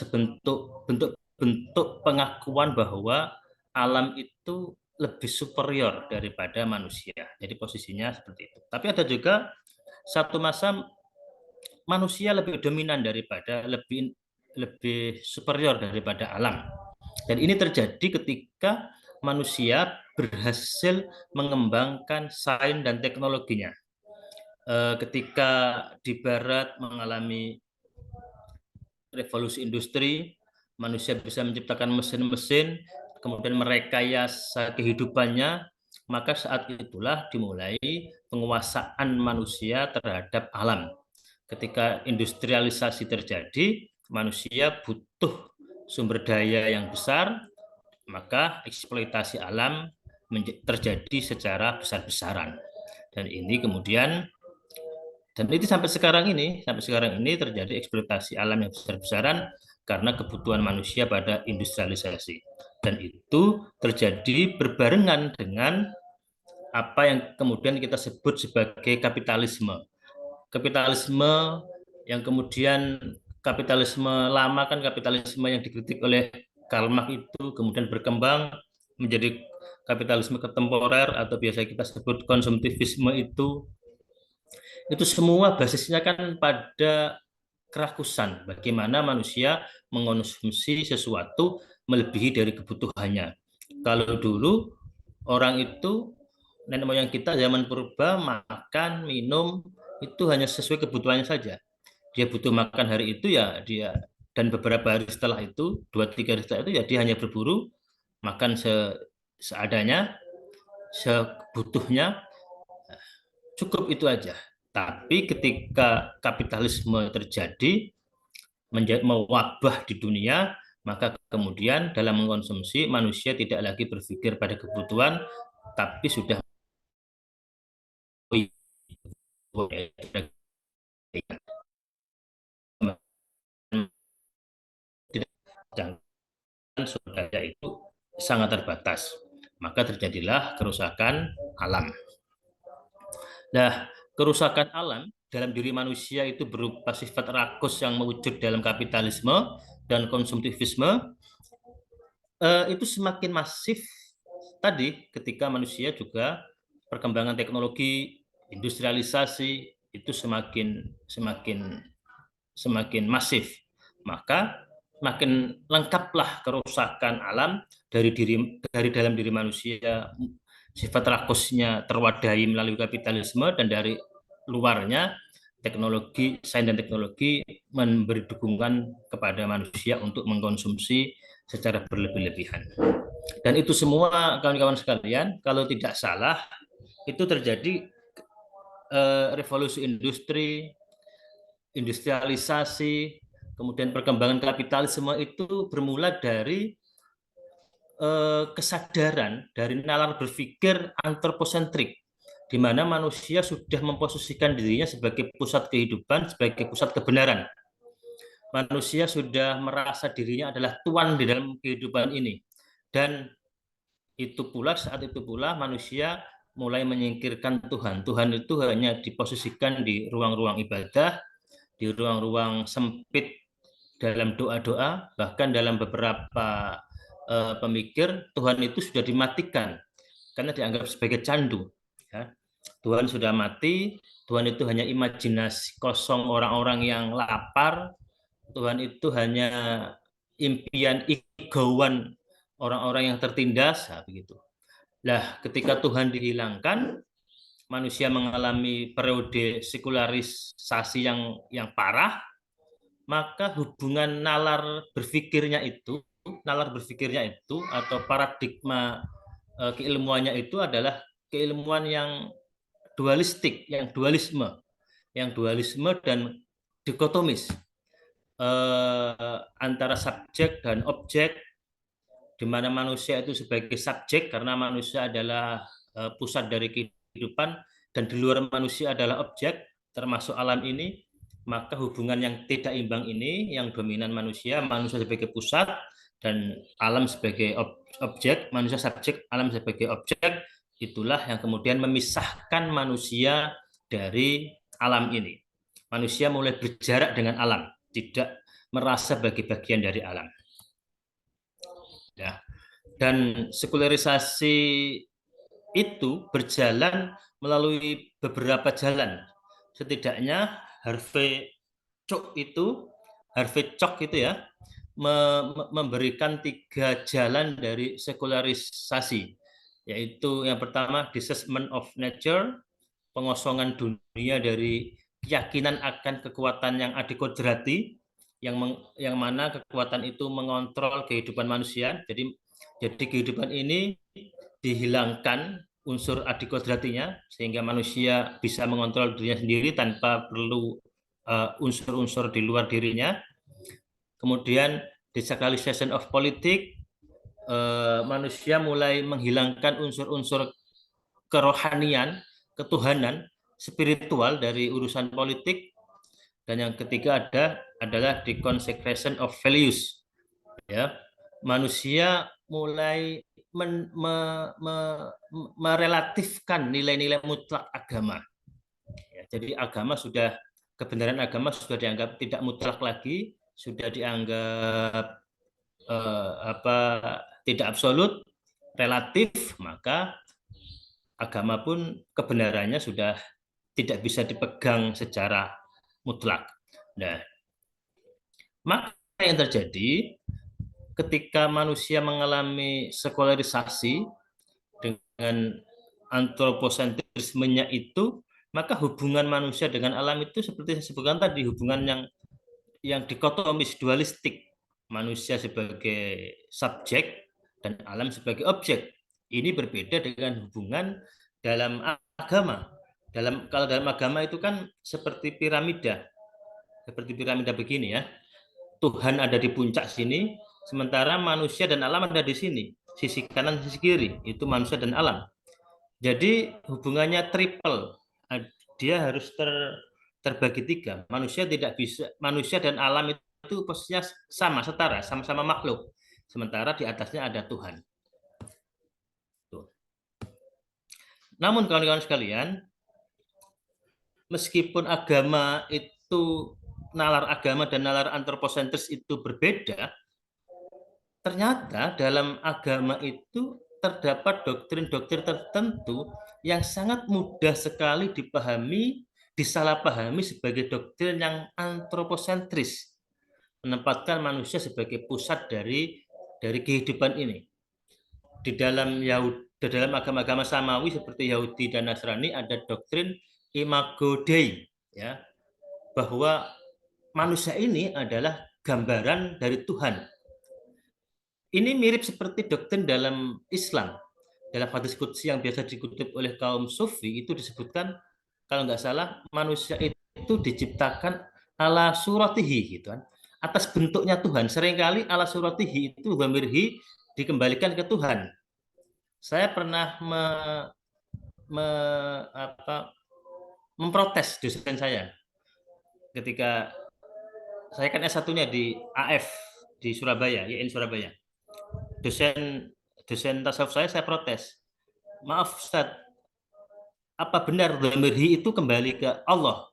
bentuk pengakuan bahwa alam itu lebih superior daripada manusia. Jadi posisinya seperti itu. Tapi ada juga satu masa manusia lebih dominan daripada lebih superior daripada alam. Dan ini terjadi ketika manusia berhasil mengembangkan sains dan teknologinya. Ketika di Barat mengalami revolusi industri, manusia bisa menciptakan mesin-mesin, kemudian merekayasa kehidupannya, maka saat itulah dimulai penguasaan manusia terhadap alam. Ketika industrialisasi terjadi, manusia butuh sumber daya yang besar, maka eksploitasi alam terjadi secara besar-besaran. Dan ini kemudian, dan itu sampai sekarang ini terjadi eksploitasi alam yang besar-besaran karena kebutuhan manusia pada industrialisasi. Dan itu terjadi berbarengan dengan apa yang kemudian kita sebut sebagai kapitalisme. Kapitalisme yang kemudian kapitalisme lama kan kapitalisme yang dikritik oleh Karl Marx itu kemudian berkembang menjadi kapitalisme kontemporer atau biasa kita sebut konsumtivisme. Itu semua basisnya kan pada kerakusan, bagaimana manusia mengonsumsi sesuatu melebihi dari kebutuhannya. Kalau dulu orang itu, nenek moyang kita zaman purba, makan, minum itu hanya sesuai kebutuhannya saja. Dia butuh makan hari itu ya dia, dan beberapa hari setelah itu, 2-3 hari setelah itu ya dia hanya berburu, makan seadanya, sebutuhnya, cukup itu aja. Tapi ketika kapitalisme terjadi, mewabah di dunia, maka kemudian dalam mengkonsumsi manusia tidak lagi berpikir pada kebutuhan, tapi sudah sumber daya itu sangat terbatas, maka terjadilah kerusakan alam. Nah, kerusakan alam dalam diri manusia itu berupa sifat rakus yang mewujud dalam kapitalisme dan konsumtivisme, itu semakin masif tadi ketika manusia juga perkembangan teknologi, industrialisasi itu semakin masif, maka makin lengkaplah kerusakan alam dari dalam diri manusia. Sifat rakusnya terwadahi melalui kapitalisme, dan dari luarnya teknologi, sains dan teknologi memberi dukungan kepada manusia untuk mengkonsumsi secara berlebih-lebihan. Dan itu semua kawan-kawan sekalian, kalau tidak salah itu terjadi revolusi industri, industrialisasi, kemudian perkembangan kapitalisme itu bermula dari kesadaran, dari nalar berpikir antroposentrik, di mana manusia sudah memposisikan dirinya sebagai pusat kehidupan, sebagai pusat kebenaran. Manusia sudah merasa dirinya adalah tuan di dalam kehidupan ini. Dan saat itu pula manusia mulai menyingkirkan Tuhan. Tuhan itu hanya diposisikan di ruang-ruang ibadah, di ruang-ruang sempit dalam doa-doa, bahkan dalam beberapa pemikir Tuhan itu sudah dimatikan karena dianggap sebagai candu. Ya. Tuhan sudah mati, Tuhan itu hanya imajinasi kosong orang-orang yang lapar, Tuhan itu hanya impian egoan orang-orang yang tertindas, nah, begitu. Nah, ketika Tuhan dihilangkan, manusia mengalami periode sekularisasi yang parah, maka hubungan nalar berpikirnya itu nalar berpikirnya itu atau paradigma keilmuannya itu adalah keilmuan yang dualistik, yang dualisme dan dikotomis antara subjek dan objek, di mana manusia itu sebagai subjek karena manusia adalah pusat dari kehidupan dan di luar manusia adalah objek termasuk alam ini. Maka hubungan yang tidak imbang ini, yang dominan manusia sebagai pusat dan alam sebagai objek, manusia subjek, alam sebagai objek, itulah yang kemudian memisahkan manusia dari alam ini. Manusia mulai berjarak dengan alam, tidak merasa sebagai bagian dari alam. Ya. Dan sekularisasi itu berjalan melalui beberapa jalan. Setidaknya Harvey Cok itu ya memberikan 3 jalan dari sekularisasi, yaitu yang pertama disessment of nature, pengosongan dunia dari keyakinan akan kekuatan yang adikodrati, yang mana kekuatan itu mengontrol kehidupan manusia. Jadi kehidupan ini dihilangkan unsur adikodratinya sehingga manusia bisa mengontrol dirinya sendiri tanpa perlu unsur-unsur di luar dirinya. Kemudian desacralization of politics, manusia mulai menghilangkan unsur-unsur kerohanian, ketuhanan, spiritual dari urusan politik. Dan yang ketiga adalah deconsecration of values. Ya, manusia mulai merelatifkan nilai-nilai mutlak agama. Ya, jadi kebenaran agama sudah dianggap tidak mutlak lagi, sudah dianggap tidak absolut, relatif, maka agama pun kebenarannya sudah tidak bisa dipegang secara mutlak. Nah, maka yang terjadi ketika manusia mengalami sekularisasi dengan antroposentrismenya itu, maka hubungan manusia dengan alam itu seperti saya sebutkan tadi, hubungan yang dikotomis, dualistik, manusia sebagai subjek dan alam sebagai objek. Ini berbeda dengan hubungan dalam agama. Kalau dalam agama itu kan seperti piramida begini ya. Tuhan ada di puncak sini, sementara manusia dan alam ada di sini, sisi kanan, sisi kiri, itu manusia dan alam. Jadi hubungannya triple, dia harus terbagi 3. Manusia dan alam itu posisinya sama, setara, sama-sama makhluk. Sementara di atasnya ada Tuhan. Tuh. Namun kawan-kawan sekalian, meskipun agama itu, nalar agama dan nalar antroposentris itu berbeda, ternyata dalam agama itu terdapat doktrin-doktrin tertentu yang sangat mudah sekali dipahami, disalahpahami sebagai doktrin yang antroposentris, menempatkan manusia sebagai pusat dari kehidupan ini. Di dalam agama-agama Samawi seperti Yahudi dan Nasrani ada doktrin imago Dei, ya, bahwa manusia ini adalah gambaran dari Tuhan. Ini mirip seperti doktrin dalam Islam. Dalam hadis qudsi yang biasa dikutip oleh kaum sufi itu disebutkan, kalau nggak salah, manusia itu diciptakan ala suratihi, gitu kan, atas bentuknya Tuhan. Seringkali ala suratihi itu dhamirhi dikembalikan ke Tuhan. Saya pernah memprotes dosen saya ketika saya kan S1-nya di AF di Surabaya, YN Surabaya. Dosen tasawuf saya protes. Maaf Ustaz, apa benar dhamirhi itu kembali ke Allah?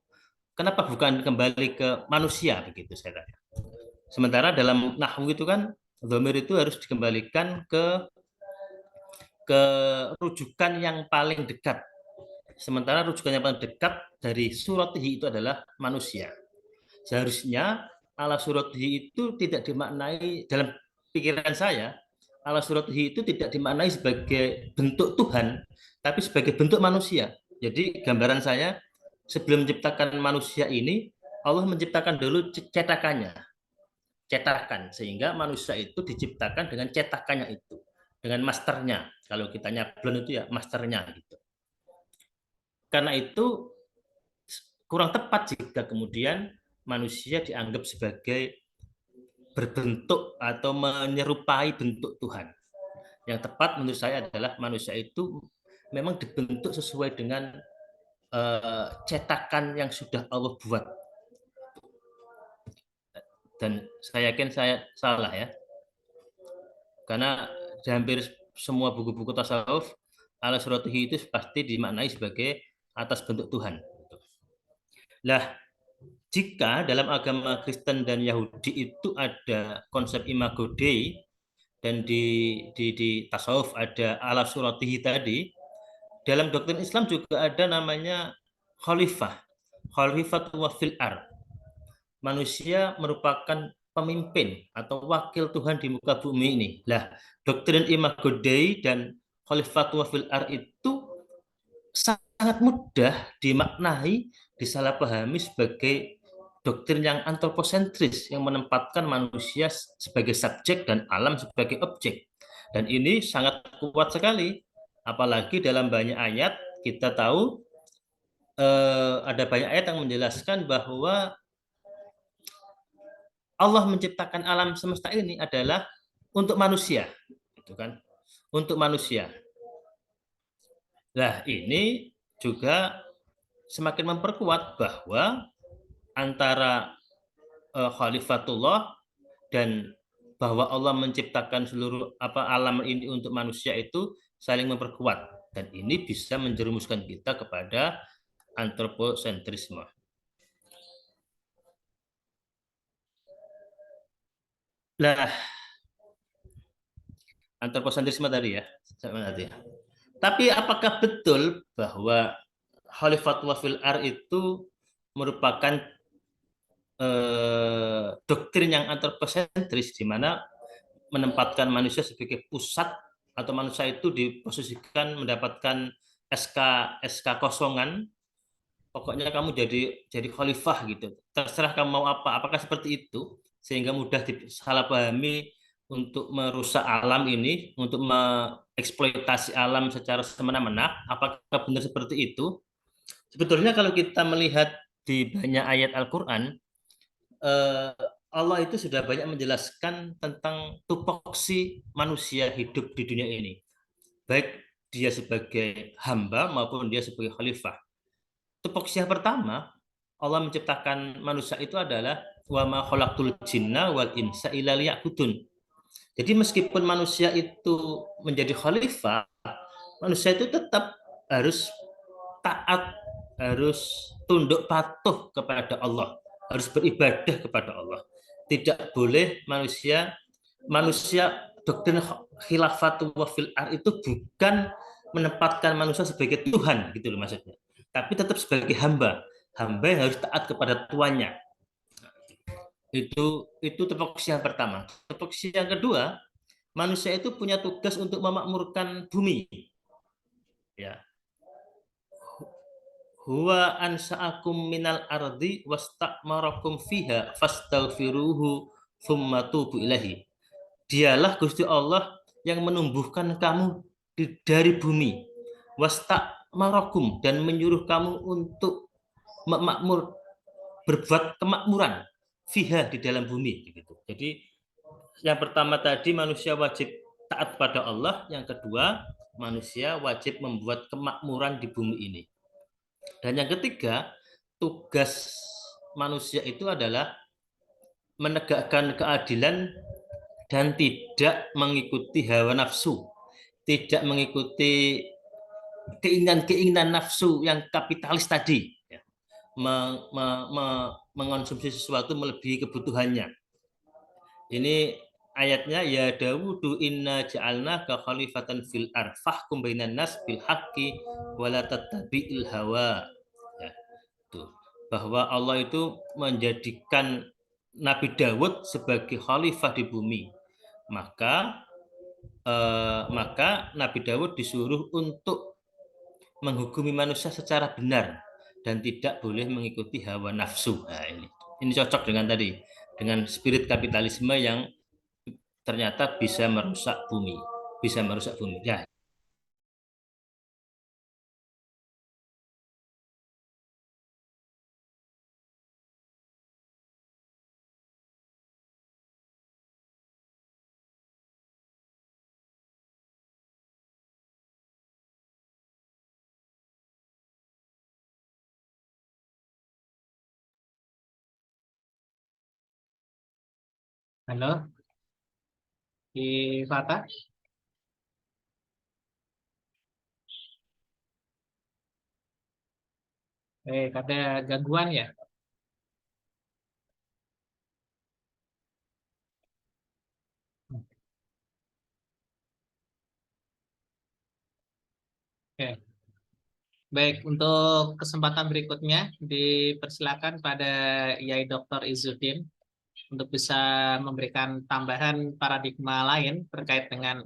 Kenapa bukan kembali ke manusia, begitu saya tanya. Sementara dalam nahwu itu kan dhamir itu harus dikembalikan ke rujukan yang paling dekat. Sementara rujukan yang paling dekat dari suratihi itu adalah manusia. Seharusnya ala suratihi itu tidak dimaknai, dalam pikiran saya, ala suratihi itu tidak dimaknai sebagai bentuk Tuhan, tapi sebagai bentuk manusia. Jadi gambaran saya, sebelum menciptakan manusia ini, Allah menciptakan dulu cetakannya. cetakan, sehingga manusia itu diciptakan dengan cetakannya itu, dengan masternya. Kalau kita nyablon itu ya masternya gitu. Karena itu kurang tepat jika kemudian manusia dianggap sebagai berbentuk atau menyerupai bentuk Tuhan. Yang tepat menurut saya adalah manusia itu memang dibentuk sesuai dengan cetakan yang sudah Allah buat. Dan saya yakin saya salah ya. Karena di hampir semua buku-buku tasawuf, ala suratihi itu pasti dimaknai sebagai atas bentuk Tuhan. Lah, jika dalam agama Kristen dan Yahudi itu ada konsep imago Dei, dan di tasawuf ada ala suratihi tadi, dalam doktrin Islam juga ada namanya khalifah, khalifatullah fil ard. Manusia merupakan pemimpin atau wakil Tuhan di muka bumi ini. Lah, doktrin imago Dei dan khalifatullah fil ard itu sangat mudah dimaknai, disalahpahami sebagai doktrin yang antroposentris yang menempatkan manusia sebagai subjek dan alam sebagai objek. Dan ini sangat kuat sekali. Apalagi dalam banyak ayat kita tahu ada banyak ayat yang menjelaskan bahwa Allah menciptakan alam semesta ini adalah untuk manusia, gitu kan? Untuk manusia. Nah, ini juga semakin memperkuat bahwa antara khalifatullah dan bahwa Allah menciptakan seluruh alam ini untuk manusia itu saling memperkuat, dan ini bisa menjerumuskan kita kepada antroposentrisme. Nah, antroposentrisme tadi ya. Tapi apakah betul bahwa khalifatullah fil ard itu merupakan doktrin yang antroposentris, di mana menempatkan manusia sebagai pusat atau manusia itu diposisikan mendapatkan SK kosongan, pokoknya kamu jadi khalifah gitu, terserah kamu mau apa, apakah seperti itu sehingga mudah disalahpahami untuk merusak alam ini, untuk mengeksploitasi alam secara semena-mena? Apakah benar seperti itu? Sebetulnya kalau kita melihat di banyak ayat Al-Quran, Allah itu sudah banyak menjelaskan tentang tupoksi manusia hidup di dunia ini, baik dia sebagai hamba maupun dia sebagai khalifah. Tupoksi yang pertama, Allah menciptakan manusia itu adalah wa ma khalaqtul jinna wal insa illa liya'budun. Jadi meskipun manusia itu menjadi khalifah, manusia itu tetap harus taat, harus tunduk patuh kepada Allah, harus beribadah kepada Allah. Tidak boleh manusia doktrin khilafatullah fil ard itu bukan menempatkan manusia sebagai Tuhan gitu loh maksudnya, tapi tetap sebagai hamba yang harus taat kepada tuannya. Itu tupoksi yang pertama. Tupoksi yang kedua, manusia itu punya tugas untuk memakmurkan bumi. Ya. Huwa ansa'akum minal ardi wastakmarakum fiha fastaghfiruhu tsumma tubu ilahi. Dialah Gusti Allah yang menumbuhkan kamu dari bumi, wastakmarakum, dan menyuruh kamu untuk berbuat kemakmuran fiha, di dalam bumi gitu. Jadi yang pertama tadi manusia wajib taat pada Allah, yang kedua manusia wajib membuat kemakmuran di bumi ini. Dan yang ketiga, tugas manusia itu adalah menegakkan keadilan dan tidak mengikuti hawa nafsu, tidak mengikuti keinginan nafsu yang kapitalis tadi, ya. Mengonsumsi sesuatu melebihi kebutuhannya. Ini ayatnya, ya Dawudu inna ja'alna ka khalifatan fil ard fahkum bainan nas bil haqqi wa la tattabi'il hawa. Ya, tuh. Bahwa Allah itu menjadikan Nabi Dawud sebagai khalifah di bumi. Maka Nabi Dawud disuruh untuk menghukumi manusia secara benar dan tidak boleh mengikuti hawa nafsu. Nah, ini cocok dengan tadi. dengan spirit kapitalisme yang ternyata bisa merusak bumi, Ya, Halo, di Fatah? Ada gangguan ya? Oke. Baik, untuk kesempatan berikutnya dipersilakan pada Yai Dr. Izzuddin untuk bisa memberikan tambahan paradigma lain terkait dengan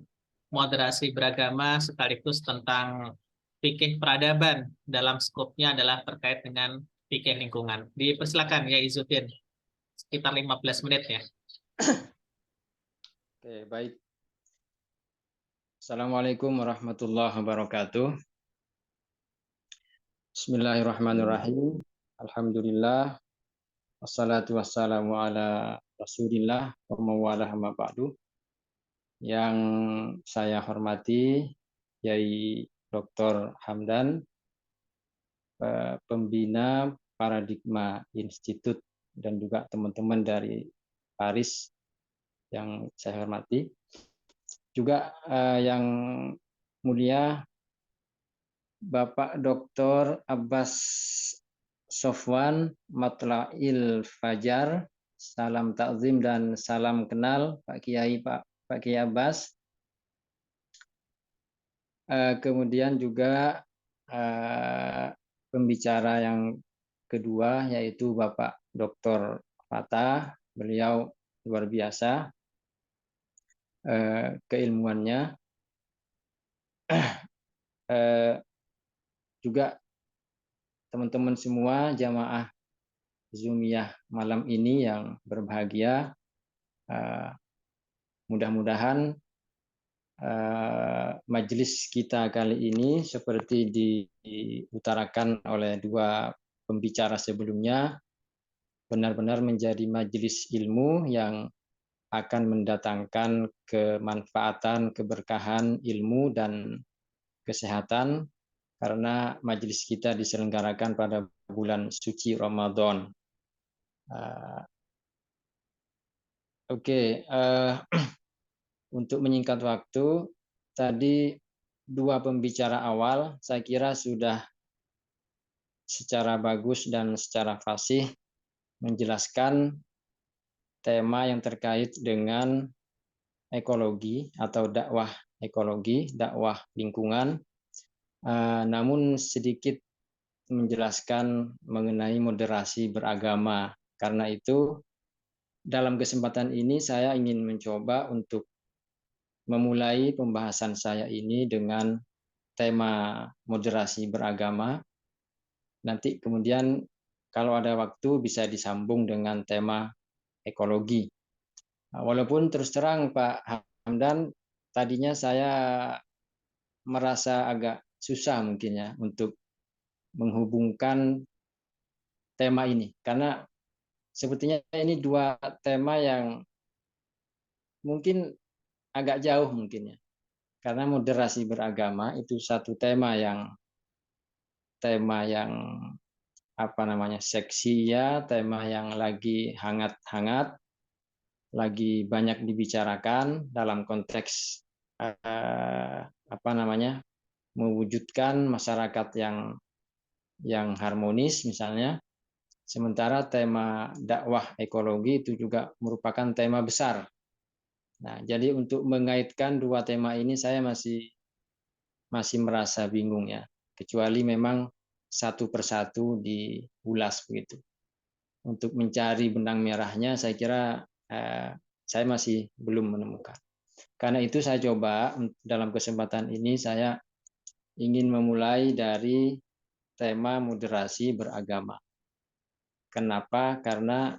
moderasi beragama sekaligus tentang fikih peradaban dalam skopnya adalah terkait dengan fikih lingkungan. Dipersilakan Yai Izzuddin, sekitar 15 menit ya. Oke, baik. Assalamualaikum warahmatullahi wabarakatuh. Bismillahirrahmanirrahim. Alhamdulillah. Wassalatu wassalamu ala Rasulillah wa mawalah ma ba'du. Yang saya hormati Yai Dr. Hamdan, pembina Paradigma Institute, dan juga teman-teman dari Paris yang saya hormati. Juga yang mulia Bapak Dr. Abbas Sofwan Matla'il Fajar, salam takzim dan salam kenal Pak Kiai Abbas. Kemudian juga pembicara yang kedua yaitu Bapak Dr. Fatah, beliau luar biasa keilmuannya. Juga teman-teman semua jamaah Zoomiyah malam ini yang berbahagia, mudah-mudahan majelis kita kali ini seperti diutarakan oleh dua pembicara sebelumnya benar-benar menjadi majelis ilmu yang akan mendatangkan kemanfaatan, keberkahan ilmu dan kesehatan, karena majelis kita diselenggarakan pada bulan suci Ramadan. Untuk menyingkat waktu, tadi dua pembicara awal saya kira sudah secara bagus dan secara fasih menjelaskan tema yang terkait dengan ekologi atau dakwah ekologi, dakwah lingkungan. Namun sedikit menjelaskan mengenai moderasi beragama. Karena itu, dalam kesempatan ini saya ingin mencoba untuk memulai pembahasan saya ini dengan tema moderasi beragama. Nanti kemudian kalau ada waktu bisa disambung dengan tema ekologi. Walaupun terus terang Pak Hamdan, tadinya saya merasa agak susah mungkin ya untuk menghubungkan tema ini, karena sepertinya ini dua tema yang mungkin agak jauh mungkin ya, karena moderasi beragama itu satu tema yang seksi ya, tema yang lagi hangat-hangat, lagi banyak dibicarakan dalam konteks mewujudkan masyarakat yang harmonis misalnya. Sementara tema dakwah ekologi itu juga merupakan tema besar. Nah, jadi untuk mengaitkan dua tema ini saya masih merasa bingung ya, kecuali memang satu persatu diulas begitu. Untuk mencari benang merahnya saya kira saya masih belum menemukan. Karena itu saya coba dalam kesempatan ini saya ingin memulai dari tema moderasi beragama. Kenapa? Karena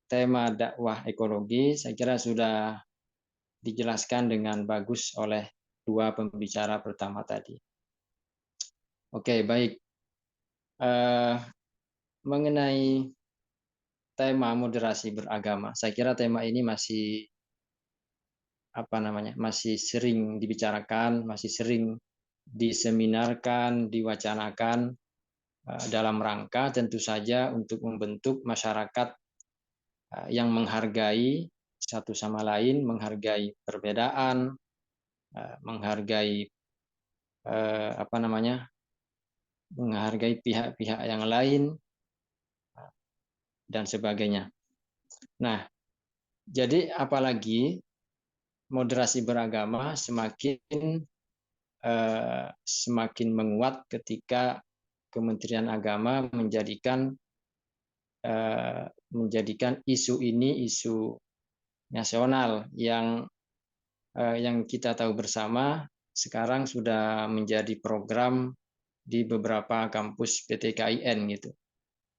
tema dakwah ekologi saya kira sudah dijelaskan dengan bagus oleh dua pembicara pertama tadi. Oke, baik. Mengenai tema moderasi beragama, saya kira tema ini masih masih sering dibicarakan, masih sering diseminarkan, diwacanakan dalam rangka tentu saja untuk membentuk masyarakat yang menghargai satu sama lain, menghargai perbedaan, menghargai menghargai pihak-pihak yang lain dan sebagainya. Nah, jadi apalagi moderasi beragama semakin menguat ketika Kementerian Agama menjadikan isu ini isu nasional yang kita tahu bersama sekarang sudah menjadi program di beberapa kampus PTKIN gitu.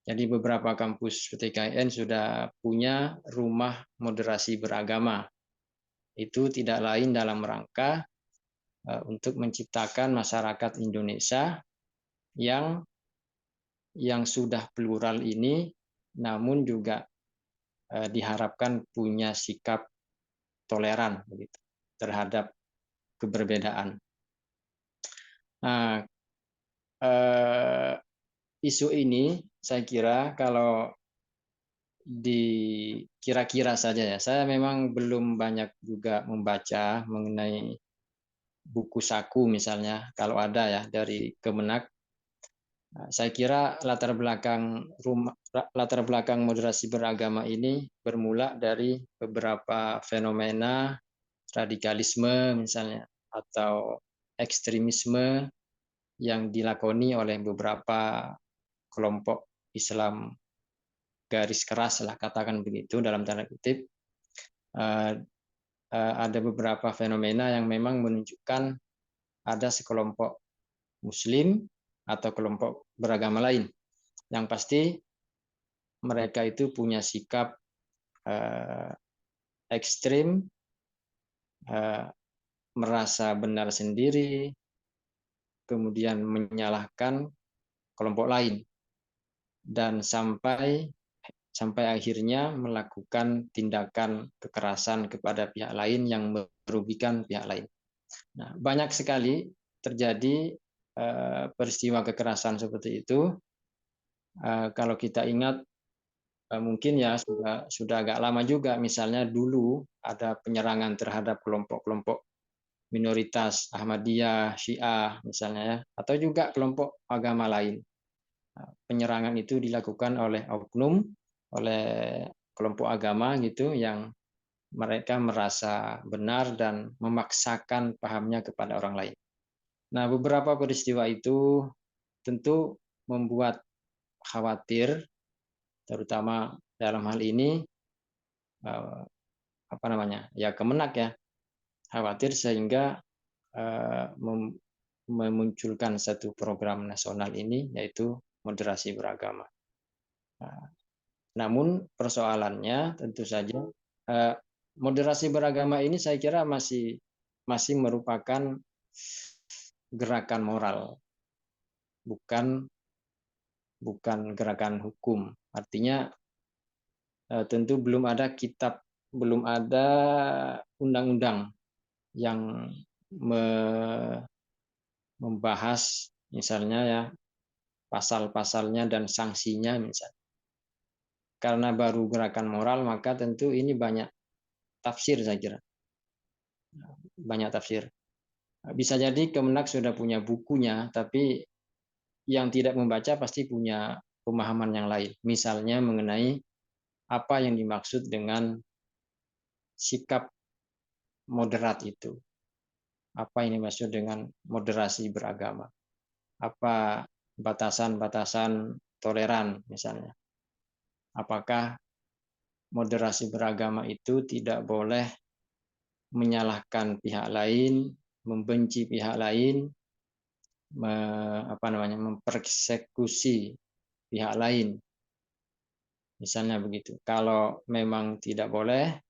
Jadi beberapa kampus PTKIN sudah punya rumah moderasi beragama. Itu tidak lain dalam rangka untuk menciptakan masyarakat Indonesia yang sudah plural ini, namun juga diharapkan punya sikap toleran begitu terhadap keberbedaan. Nah, isu ini saya kira kalau kira-kira saja ya, saya memang belum banyak juga membaca mengenai buku saku misalnya, kalau ada ya dari Kemenak. Saya kira latar belakang moderasi beragama ini bermula dari beberapa fenomena radikalisme misalnya atau ekstremisme yang dilakoni oleh beberapa kelompok Islam garis keras lah katakan begitu dalam tanda kutip. Ada beberapa fenomena yang memang menunjukkan ada sekelompok Muslim atau kelompok beragama lain yang pasti mereka itu punya sikap ekstrim, merasa benar sendiri, kemudian menyalahkan kelompok lain dan sampai akhirnya melakukan tindakan kekerasan kepada pihak lain yang merugikan pihak lain. Nah, banyak sekali terjadi peristiwa kekerasan seperti itu. Kalau kita ingat, mungkin ya sudah agak lama juga. Misalnya dulu ada penyerangan terhadap kelompok-kelompok minoritas Ahmadiyah, Syiah misalnya ya, atau juga kelompok agama lain. Penyerangan itu dilakukan oleh oknum, oleh kelompok agama gitu yang mereka merasa benar dan memaksakan pahamnya kepada orang lain. Nah, beberapa peristiwa itu tentu membuat khawatir, terutama dalam hal ini Kemenak ya, khawatir sehingga memunculkan satu program nasional ini yaitu moderasi beragama. Namun persoalannya tentu saja moderasi beragama ini saya kira masih merupakan gerakan moral, bukan gerakan hukum. Artinya tentu belum ada belum ada undang-undang yang membahas misalnya ya pasal-pasalnya dan sanksinya misalnya. Karena baru gerakan moral maka tentu ini banyak tafsir saya kira. Banyak tafsir. Bisa jadi Kemenak sudah punya bukunya, tapi yang tidak membaca pasti punya pemahaman yang lain. Misalnya mengenai apa yang dimaksud dengan sikap moderat itu. Apa yang dimaksud dengan moderasi beragama. Apa batasan-batasan toleran misalnya. Apakah moderasi beragama itu tidak boleh menyalahkan pihak lain, membenci pihak lain, mempersekusi pihak lain. Misalnya begitu. Kalau memang tidak boleh,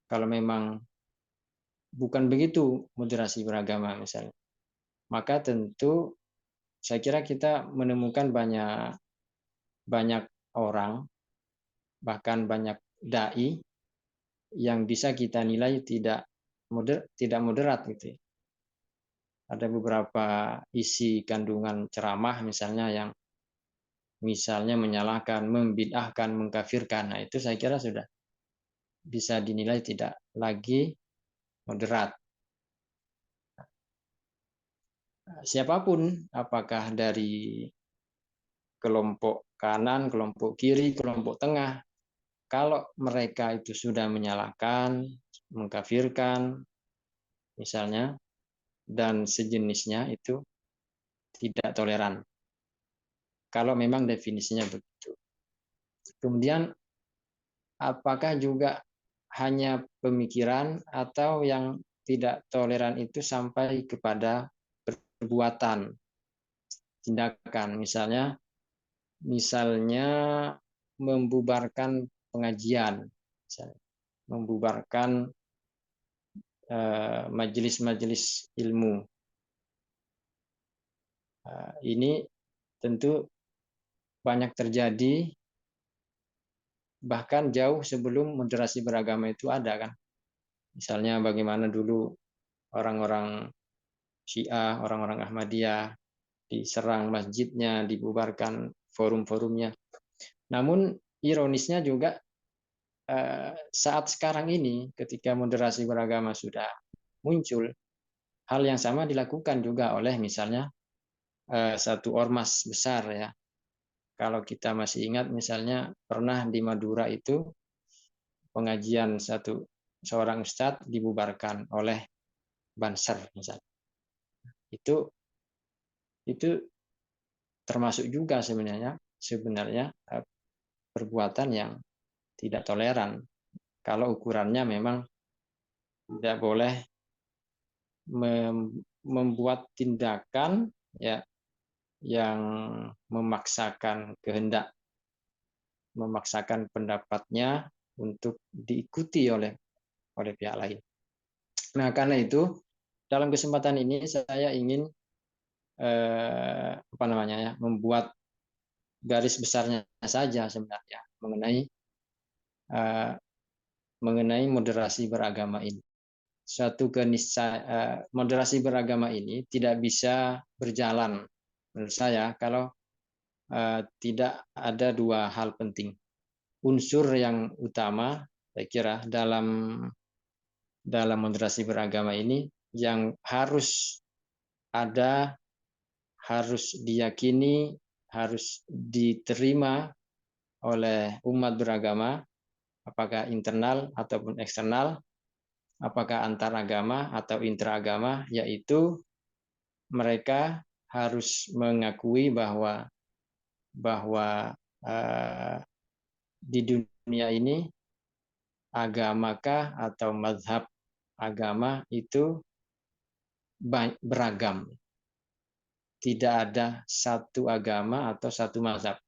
kalau memang bukan begitu moderasi beragama misalnya, maka tentu saya kira kita menemukan banyak banyak orang, bahkan banyak dai yang bisa kita nilai tidak moderat gitu ya. Ada beberapa isi kandungan ceramah misalnya yang misalnya menyalahkan, membid'ahkan, mengkafirkan. Nah, itu saya kira sudah bisa dinilai tidak lagi moderat. Siapapun, apakah dari kelompok kanan, kelompok kiri, kelompok tengah, kalau mereka itu sudah menyalahkan, mengkafirkan, misalnya, dan sejenisnya itu tidak toleran. Kalau memang definisinya begitu. Kemudian, apakah juga hanya pemikiran atau yang tidak toleran itu sampai kepada perbuatan, tindakan, misalnya membubarkan pengajian, misalnya, membubarkan majelis-majelis ilmu. Ini tentu banyak terjadi bahkan jauh sebelum moderasi beragama itu ada kan. Misalnya bagaimana dulu orang-orang Syiah, orang-orang Ahmadiyah diserang masjidnya, dibubarkan forum-forumnya. Namun ironisnya juga saat sekarang ini ketika moderasi beragama sudah muncul, hal yang sama dilakukan juga oleh misalnya satu ormas besar ya. Kalau kita masih ingat misalnya pernah di Madura itu pengajian seorang ustadz dibubarkan oleh Banser misalnya. Itu termasuk juga sebenarnya perbuatan yang tidak toleran kalau ukurannya memang tidak boleh membuat tindakan ya yang memaksakan kehendak, memaksakan pendapatnya untuk diikuti oleh pihak lain. Nah, karena itu dalam kesempatan ini saya ingin membuat garis besarnya saja sebenarnya mengenai moderasi beragama ini. Moderasi beragama ini tidak bisa berjalan menurut saya kalau tidak ada dua hal penting. Unsur yang utama saya kira dalam moderasi beragama ini yang harus ada, harus diyakini, harus diterima oleh umat beragama, apakah internal ataupun eksternal, apakah antar agama atau interagama, yaitu mereka harus mengakui bahwa di dunia ini agamakah atau mazhab agama itu beragam. Tidak ada satu agama atau satu mazhab.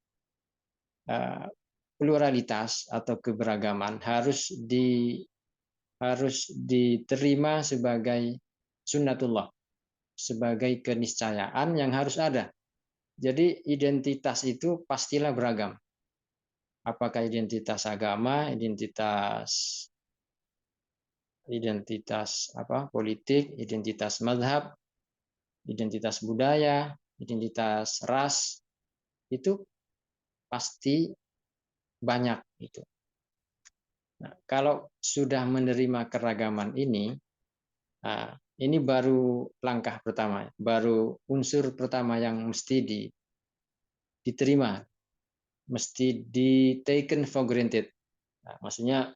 Pluralitas atau keberagaman harus diterima sebagai sunnatullah, sebagai keniscayaan yang harus ada. Jadi identitas itu pastilah beragam. Apakah identitas agama, identitas politik, identitas mazhab, identitas budaya, identitas ras, itu pasti banyak itu. Nah, kalau sudah menerima keragaman ini baru langkah pertama, baru unsur pertama yang mesti diterima, mesti di taken for granted. Nah, maksudnya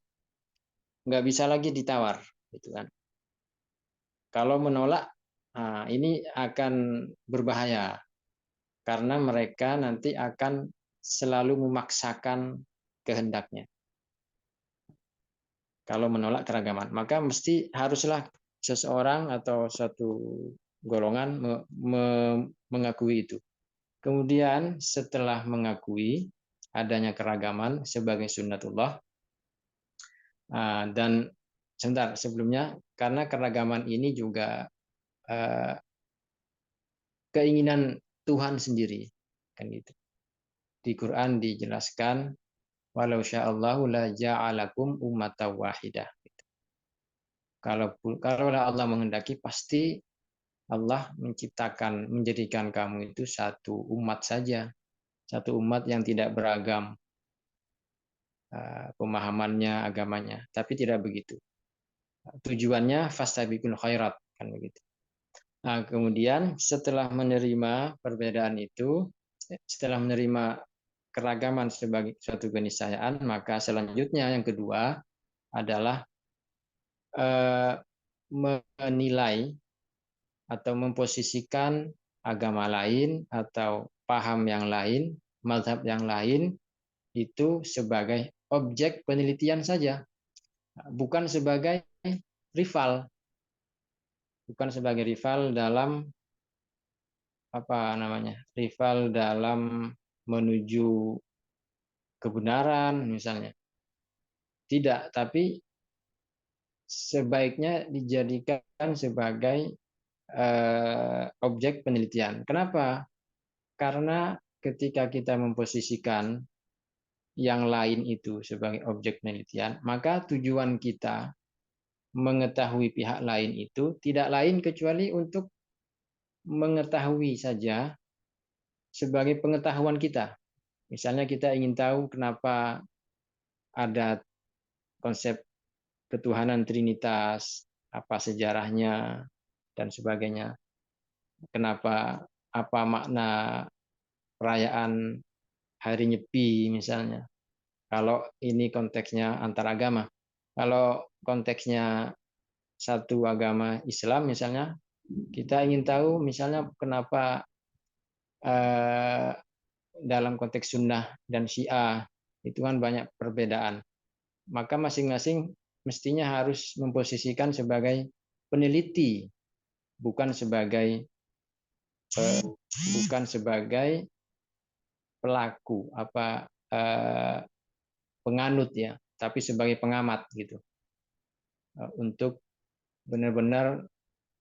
nggak bisa lagi ditawar, gitu kan? Kalau menolak, ini akan berbahaya karena mereka nanti akan selalu memaksakan kehendaknya. Kalau menolak keragaman, maka haruslah seseorang atau satu golongan mengakui itu. Kemudian setelah mengakui, adanya keragaman sebagai sunnatullah. Dan sebentar sebelumnya, karena keragaman ini juga keinginan Tuhan sendiri, kan gitu. Di Quran dijelaskan, walau sya'allahu la ja'alakum ummatan wahidah. Kalau Allah menghendaki, pasti Allah menjadikan kamu itu satu umat saja, satu umat yang tidak beragam pemahamannya, agamanya, tapi tidak begitu. Tujuannya fastabiqul khairat, kan begitu. Nah, kemudian setelah menerima perbedaan itu, setelah menerima keragaman sebagai suatu keniscayaan, maka selanjutnya yang kedua adalah menilai atau memposisikan agama lain atau paham yang lain, mazhab yang lain itu sebagai objek penelitian saja, bukan sebagai rival, dalam rival dalam menuju kebenaran misalnya. Tidak, tapi sebaiknya dijadikan sebagai objek penelitian. Kenapa? Karena ketika kita memposisikan yang lain itu sebagai objek penelitian, maka tujuan kita mengetahui pihak lain itu tidak lain kecuali untuk mengetahui saja sebagai pengetahuan kita. Misalnya kita ingin tahu kenapa ada konsep ketuhanan Trinitas, apa sejarahnya, dan sebagainya. Kenapa, apa makna perayaan Hari Nyepi misalnya. Kalau ini konteksnya antar agama. Kalau konteksnya satu agama Islam misalnya, kita ingin tahu misalnya kenapa dalam konteks sunnah dan syiah itu kan banyak perbedaan. Maka masing-masing mestinya harus memposisikan sebagai peneliti, bukan sebagai pelaku penganut ya, tapi sebagai pengamat gitu, untuk benar-benar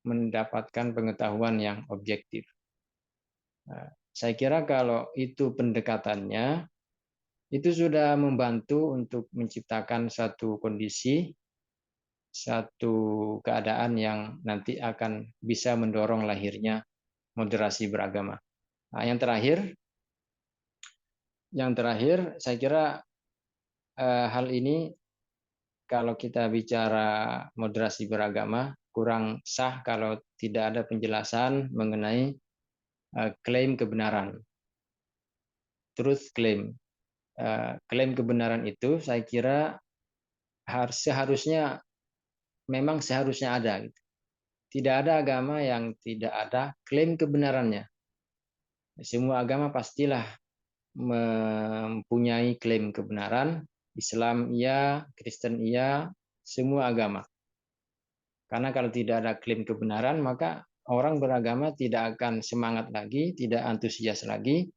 mendapatkan pengetahuan yang objektif. Saya kira kalau itu pendekatannya, itu sudah membantu untuk menciptakan satu kondisi, satu keadaan yang nanti akan bisa mendorong lahirnya moderasi beragama. Nah, yang terakhir, saya kira hal ini kalau kita bicara moderasi beragama kurang sah kalau tidak ada penjelasan mengenai klaim kebenaran, truth claim. Klaim kebenaran itu saya kira seharusnya ada. Tidak ada agama yang tidak ada klaim kebenarannya. Semua agama pastilah mempunyai klaim kebenaran. Islam iya, Kristen iya, semua agama. Karena kalau tidak ada klaim kebenaran, maka orang beragama tidak akan semangat lagi, tidak antusias lagi,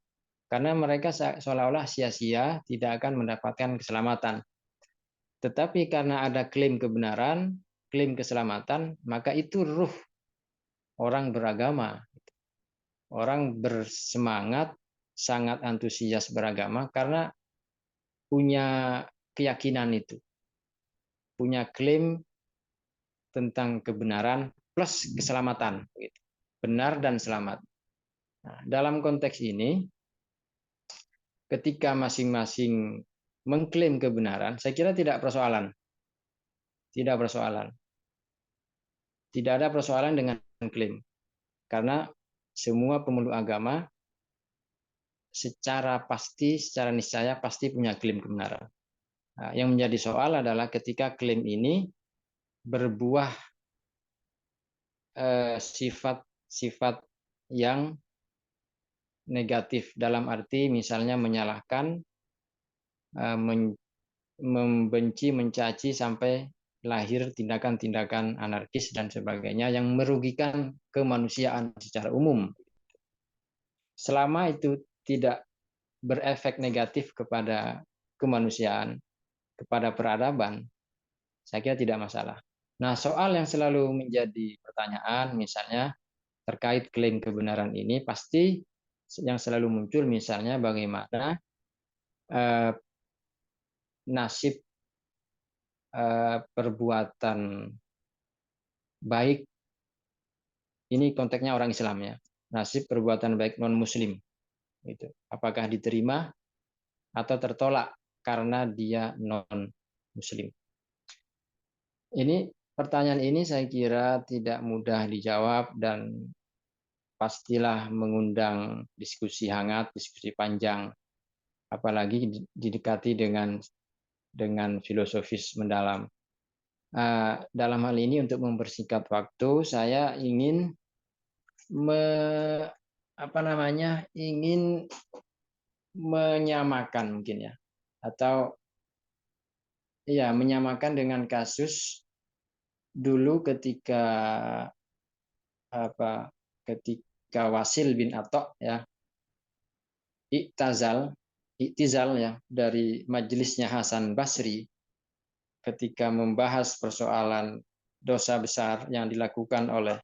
karena mereka seolah-olah sia-sia, tidak akan mendapatkan keselamatan. Tetapi karena ada klaim kebenaran, klaim keselamatan, maka itu ruh orang beragama. Orang bersemangat, sangat antusias beragama karena punya keyakinan itu. Punya klaim tentang kebenaran plus keselamatan. Benar dan selamat. Nah, dalam konteks ini, ketika masing-masing mengklaim kebenaran, saya kira tidak persoalan. Tidak ada persoalan dengan klaim. Karena semua pemeluk agama secara niscaya pasti punya klaim kebenaran. Nah, yang menjadi soal adalah ketika klaim ini berbuah sifat yang negatif, dalam arti misalnya menyalahkan, membenci, mencaci, sampai lahir tindakan-tindakan anarkis dan sebagainya yang merugikan kemanusiaan secara umum. Selama itu tidak berefek negatif kepada kemanusiaan, kepada peradaban, saya kira tidak masalah. Nah, soal yang selalu menjadi pertanyaan misalnya terkait klaim kebenaran ini, pasti yang selalu muncul misalnya bagaimana nasib perbuatan baik, ini konteksnya orang Islam ya, nasib perbuatan baik non Muslim, gitu. Apakah diterima atau tertolak karena dia non Muslim? Ini pertanyaan ini saya kira tidak mudah dijawab dan pastilah mengundang diskusi hangat, diskusi panjang, apalagi didekati dengan filosofis mendalam. Dalam hal ini untuk mempersingkat waktu, saya ingin ingin menyamakan mungkin ya, atau ya menyamakan dengan kasus dulu ketika Wasil bin Atok ya iktizal ya dari majelisnya Hasan Basri ketika membahas persoalan dosa besar yang dilakukan oleh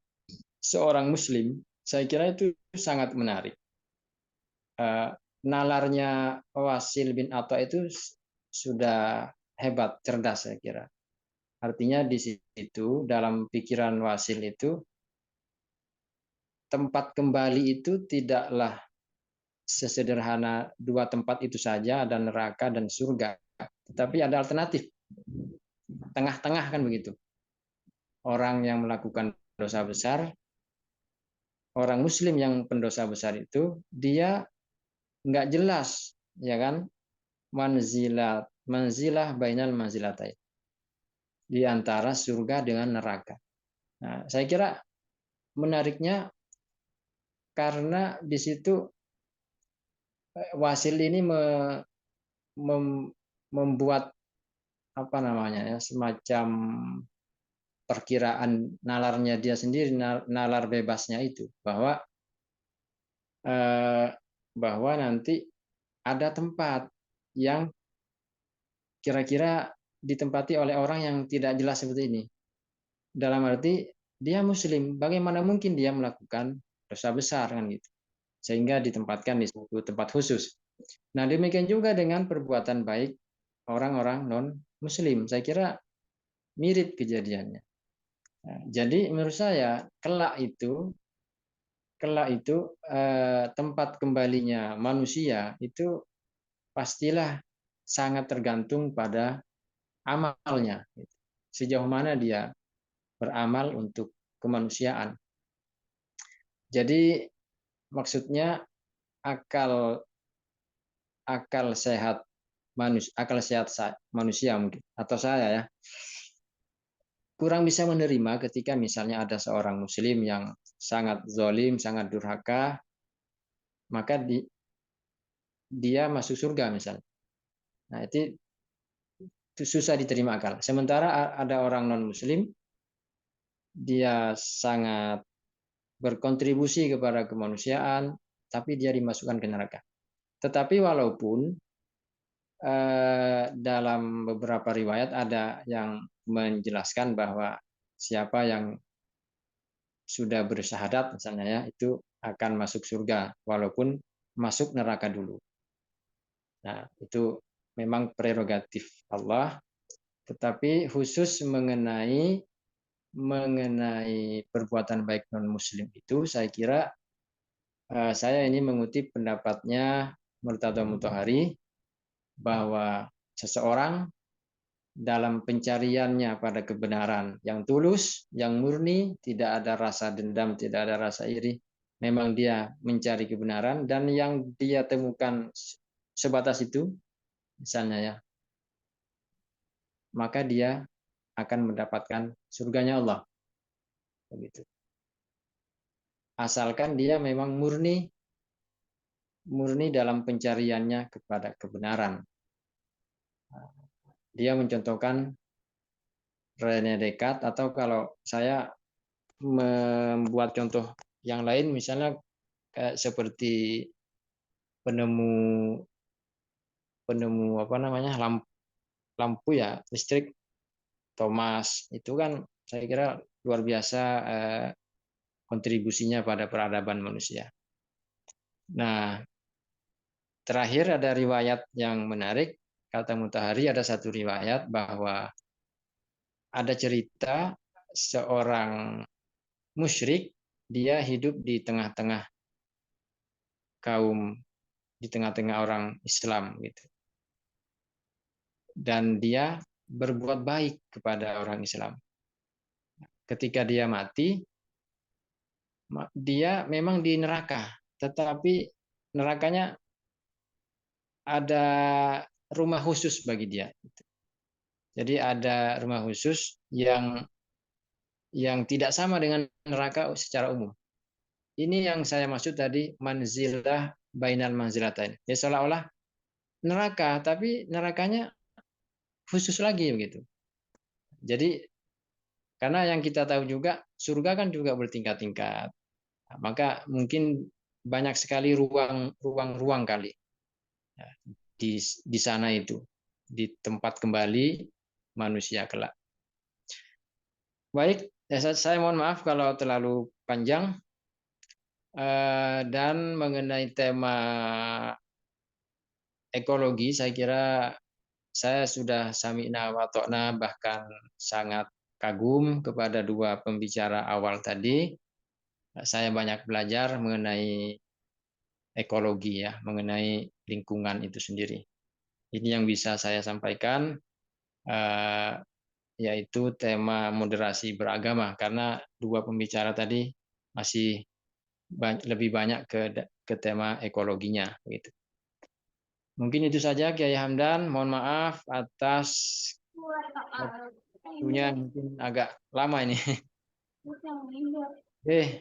seorang Muslim. Saya kira itu sangat menarik. Nalarnya Wasil bin Atok itu sudah hebat, cerdas saya kira. Artinya di situ dalam pikiran Wasil itu tempat kembali itu tidaklah sesederhana dua tempat itu saja, ada neraka dan surga, tetapi ada alternatif. Tengah-tengah kan begitu. Orang yang melakukan dosa besar, orang Muslim yang pendosa besar itu dia nggak jelas, ya kan? Manzilah bainal manzilatain, di antara surga dengan neraka. Nah, saya kira menariknya karena di situ Wasil ini membuat semacam perkiraan nalarnya dia sendiri, nalar bebasnya itu bahwa nanti ada tempat yang kira-kira ditempati oleh orang yang tidak jelas seperti ini. Dalam arti dia Muslim, bagaimana mungkin dia melakukan dosa besar kan gitu, sehingga ditempatkan di suatu tempat khusus. Nah, demikian juga dengan perbuatan baik orang-orang non-Muslim. Saya kira mirip kejadiannya. Nah, jadi menurut saya kelak itu tempat kembalinya manusia itu pastilah sangat tergantung pada amalnya. Sejauh mana dia beramal untuk kemanusiaan. Jadi maksudnya akal sehat manusia mungkin, atau saya ya, kurang bisa menerima ketika misalnya ada seorang Muslim yang sangat zalim, sangat durhaka, maka dia masuk surga misalnya. Nah, itu susah diterima akal. Sementara ada orang non-Muslim, dia sangat berkontribusi kepada kemanusiaan, tapi dia dimasukkan ke neraka. Tetapi walaupun dalam beberapa riwayat ada yang menjelaskan bahwa siapa yang sudah bersyahadat misalnya ya, itu akan masuk surga walaupun masuk neraka dulu. Nah, itu memang prerogatif Allah, tetapi khusus mengenai perbuatan baik non Muslim itu, saya kira saya ini mengutip pendapatnya Murtada Mutahari bahwa seseorang dalam pencariannya pada kebenaran yang tulus, yang murni, tidak ada rasa dendam, tidak ada rasa iri, memang dia mencari kebenaran, dan yang dia temukan sebatas itu, misalnya ya, maka dia akan mendapatkan surganya Allah. Begitu. Asalkan dia memang murni dalam pencariannya kepada kebenaran. Dia mencontohkan René Descartes, atau kalau saya membuat contoh yang lain, misalnya seperti penemu penemu apa namanya lampu ya listrik, Thomas, itu kan saya kira luar biasa kontribusinya pada peradaban manusia. Nah, terakhir ada riwayat yang menarik, kata Mutahari ada satu riwayat bahwa ada cerita seorang musyrik, dia hidup di tengah-tengah kaum, di tengah-tengah orang Islam gitu. Dan dia berbuat baik kepada orang Islam. Ketika dia mati, dia memang di neraka, tetapi nerakanya ada rumah khusus bagi dia. Jadi ada rumah khusus yang tidak sama dengan neraka secara umum. Ini yang saya maksud tadi manzilah bainal manzilatain. Ya seolah-olah neraka, tapi nerakanya khusus lagi begitu. Jadi karena yang kita tahu juga surga kan juga bertingkat-tingkat. Maka mungkin banyak sekali ruang kali ya, di sana itu, di tempat kembali manusia kelak. Baik, saya mohon maaf kalau terlalu panjang. Dan mengenai tema ekologi, saya kira saya sudah sami'na wa ta'na, bahkan sangat kagum kepada dua pembicara awal tadi. Saya banyak belajar mengenai ekologi ya, mengenai lingkungan itu sendiri. Ini yang bisa saya sampaikan, yaitu tema moderasi beragama, karena dua pembicara tadi masih lebih banyak ke tema ekologinya. Gitu. Mungkin itu saja Kiai Hamdan. Mohon maaf atas waktunya mungkin agak lama ini.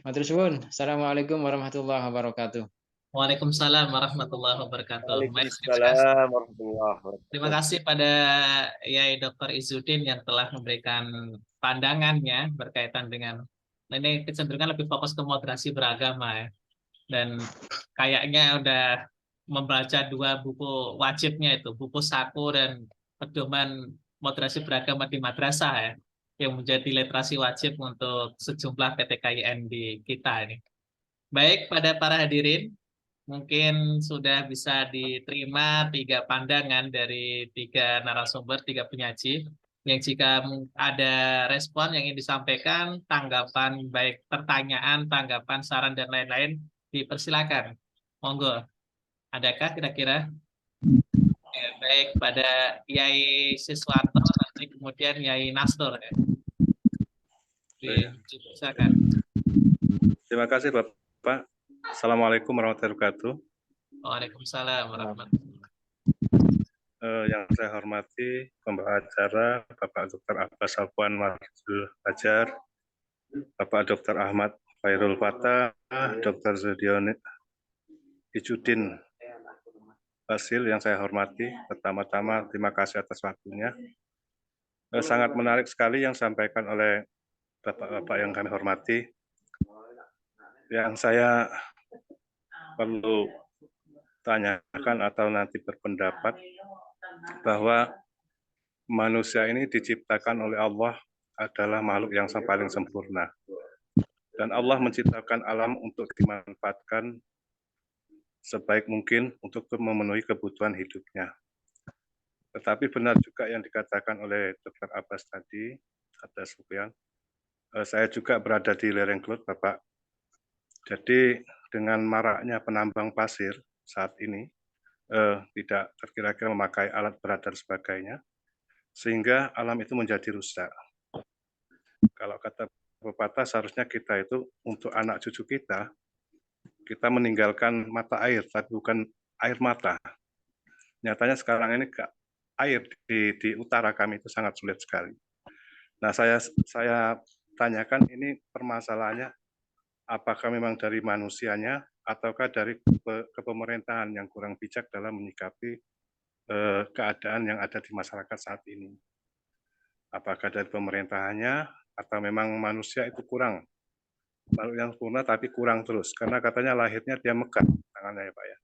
Matur suwun. Assalamualaikum warahmatullahi wabarakatuh. Waalaikumsalam warahmatullahi wabarakatuh. Baik, Waalaikumsalam warahmatullahi wabarakatuh. terima kasih pada Yai Dr. Izzuddin yang telah memberikan pandangannya berkaitan dengan ini kecenderungan lebih fokus ke moderasi beragama ya. Dan kayaknya udah membaca dua buku wajibnya itu, buku Saku dan Pedoman Moderasi Beragama di Madrasah ya, yang menjadi literasi wajib untuk sejumlah PTKIN di kita ini. Baik, pada para hadirin, mungkin sudah bisa diterima tiga pandangan dari tiga narasumber, tiga penyaji, yang jika ada respon yang ingin disampaikan, tanggapan, baik pertanyaan, tanggapan, saran, dan lain-lain, dipersilakan. Monggo. Adakah kira-kira? Ya, baik, pada Yai Siswanto, nanti kemudian Yai Nastur. Ya. Silakan. Terima kasih Bapak. Assalamualaikum warahmatullahi wabarakatuh. Waalaikumsalam warahmatullahi wabarakatuh. Yang saya hormati pembawa acara Bapak Dr. Abbas Afwan Marjul Fajar, Bapak Dr. Ahmad Khairul Fatah, Dr. Zudyon Izzuddin Basil yang saya hormati. Pertama-tama terima kasih atas waktunya. Sangat menarik sekali yang disampaikan oleh Bapak-Bapak yang kami hormati. Yang saya perlu tanyakan atau nanti berpendapat bahwa manusia ini diciptakan oleh Allah adalah makhluk yang paling sempurna. Dan Allah menciptakan alam untuk dimanfaatkan sebaik mungkin untuk memenuhi kebutuhan hidupnya. Tetapi benar juga yang dikatakan oleh Dr. Abbas tadi, kata Sufyan, saya juga berada di lereng Kelut, Bapak. Jadi dengan maraknya penambang pasir saat ini, tidak terkira-kira memakai alat berat dan sebagainya, sehingga alam itu menjadi rusak. Kalau kata pepatah, seharusnya kita itu untuk anak cucu kita meninggalkan mata air, tapi bukan air mata. Nyatanya sekarang ini air di utara kami itu sangat sulit sekali. Nah, saya tanyakan ini permasalahannya, apakah memang dari manusianya ataukah dari kepemerintahan yang kurang bijak dalam menyikapi keadaan yang ada di masyarakat saat ini. Apakah dari pemerintahannya atau memang manusia itu kurang. Makhluk yang sempurna tapi kurang terus. Karena katanya lahirnya dia megah tangannya ya Pak ya.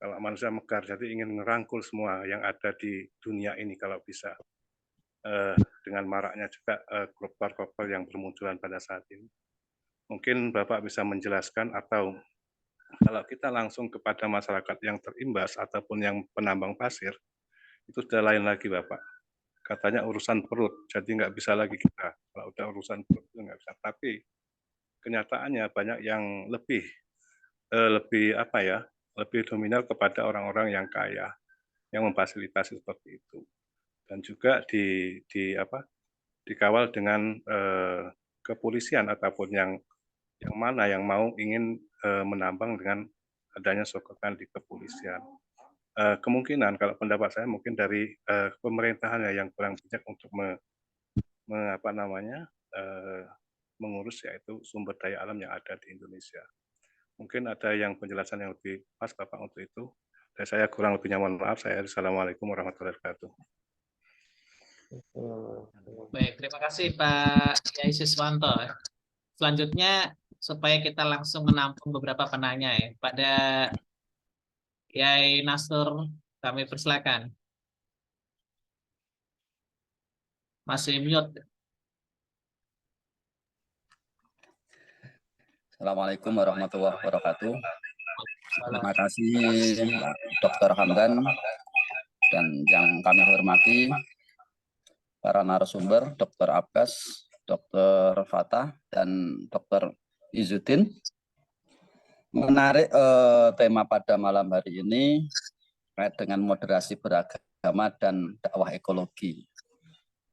Kalau manusia mekar, jadi ingin merangkul semua yang ada di dunia ini kalau bisa. Dengan maraknya juga koruptor-koruptor yang bermunculan pada saat ini. Mungkin Bapak bisa menjelaskan, atau kalau kita langsung kepada masyarakat yang terimbas ataupun yang penambang pasir, itu sudah lain lagi Bapak. Katanya urusan perut, jadi nggak bisa lagi kita. Kalau udah urusan perut itu nggak bisa. Tapi kenyataannya banyak yang lebih lebih dominan kepada orang-orang yang kaya, yang memfasilitasi seperti itu. Dan juga dikawal dengan kepolisian ataupun yang mana yang mau ingin menambang dengan adanya sokongan di kepolisian. Kemungkinan kalau pendapat saya mungkin dari pemerintahannya yang kurang bijak untuk mengurus yaitu sumber daya alam yang ada di Indonesia. Mungkin ada yang penjelasan yang lebih pas Bapak untuk itu. Dan saya kurang lebihnya mohon maaf. Assalamualaikum warahmatullahi wabarakatuh. Baik, terima kasih Pak Yai Siswanto. Selanjutnya supaya kita langsung menampung beberapa penanya ya. Pada Yai Nastur kami persilakan. Masih mute. Assalamualaikum warahmatullahi wabarakatuh. Terima kasih Pak Dr. Hamdan dan yang kami hormati para narasumber, Dr. Abbas, Dr. Fatah, dan Dr. Izzuddin. Menarik tema pada malam hari ini terkait dengan moderasi beragama dan dakwah ekologi.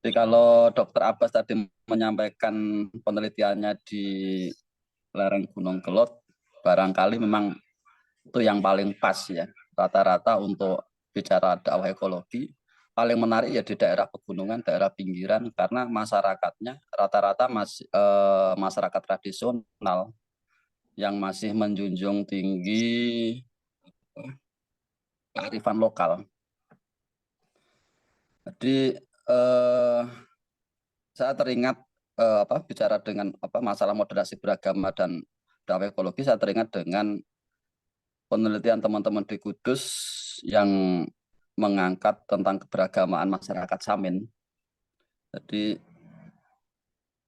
Jadi kalau Dr. Abbas tadi menyampaikan penelitiannya di lereng Gunung Kelot, barangkali memang itu yang paling pas ya. Rata-rata untuk bicara dakwah ekologi, paling menarik ya di daerah pegunungan, daerah pinggiran, karena masyarakatnya rata-rata masyarakat tradisional yang masih menjunjung tinggi kearifan lokal. Jadi saya teringat bicara dengan masalah moderasi beragama dan dakwah ekologi, saya teringat dengan penelitian teman-teman di Kudus yang mengangkat tentang keberagamaan masyarakat Samin. Jadi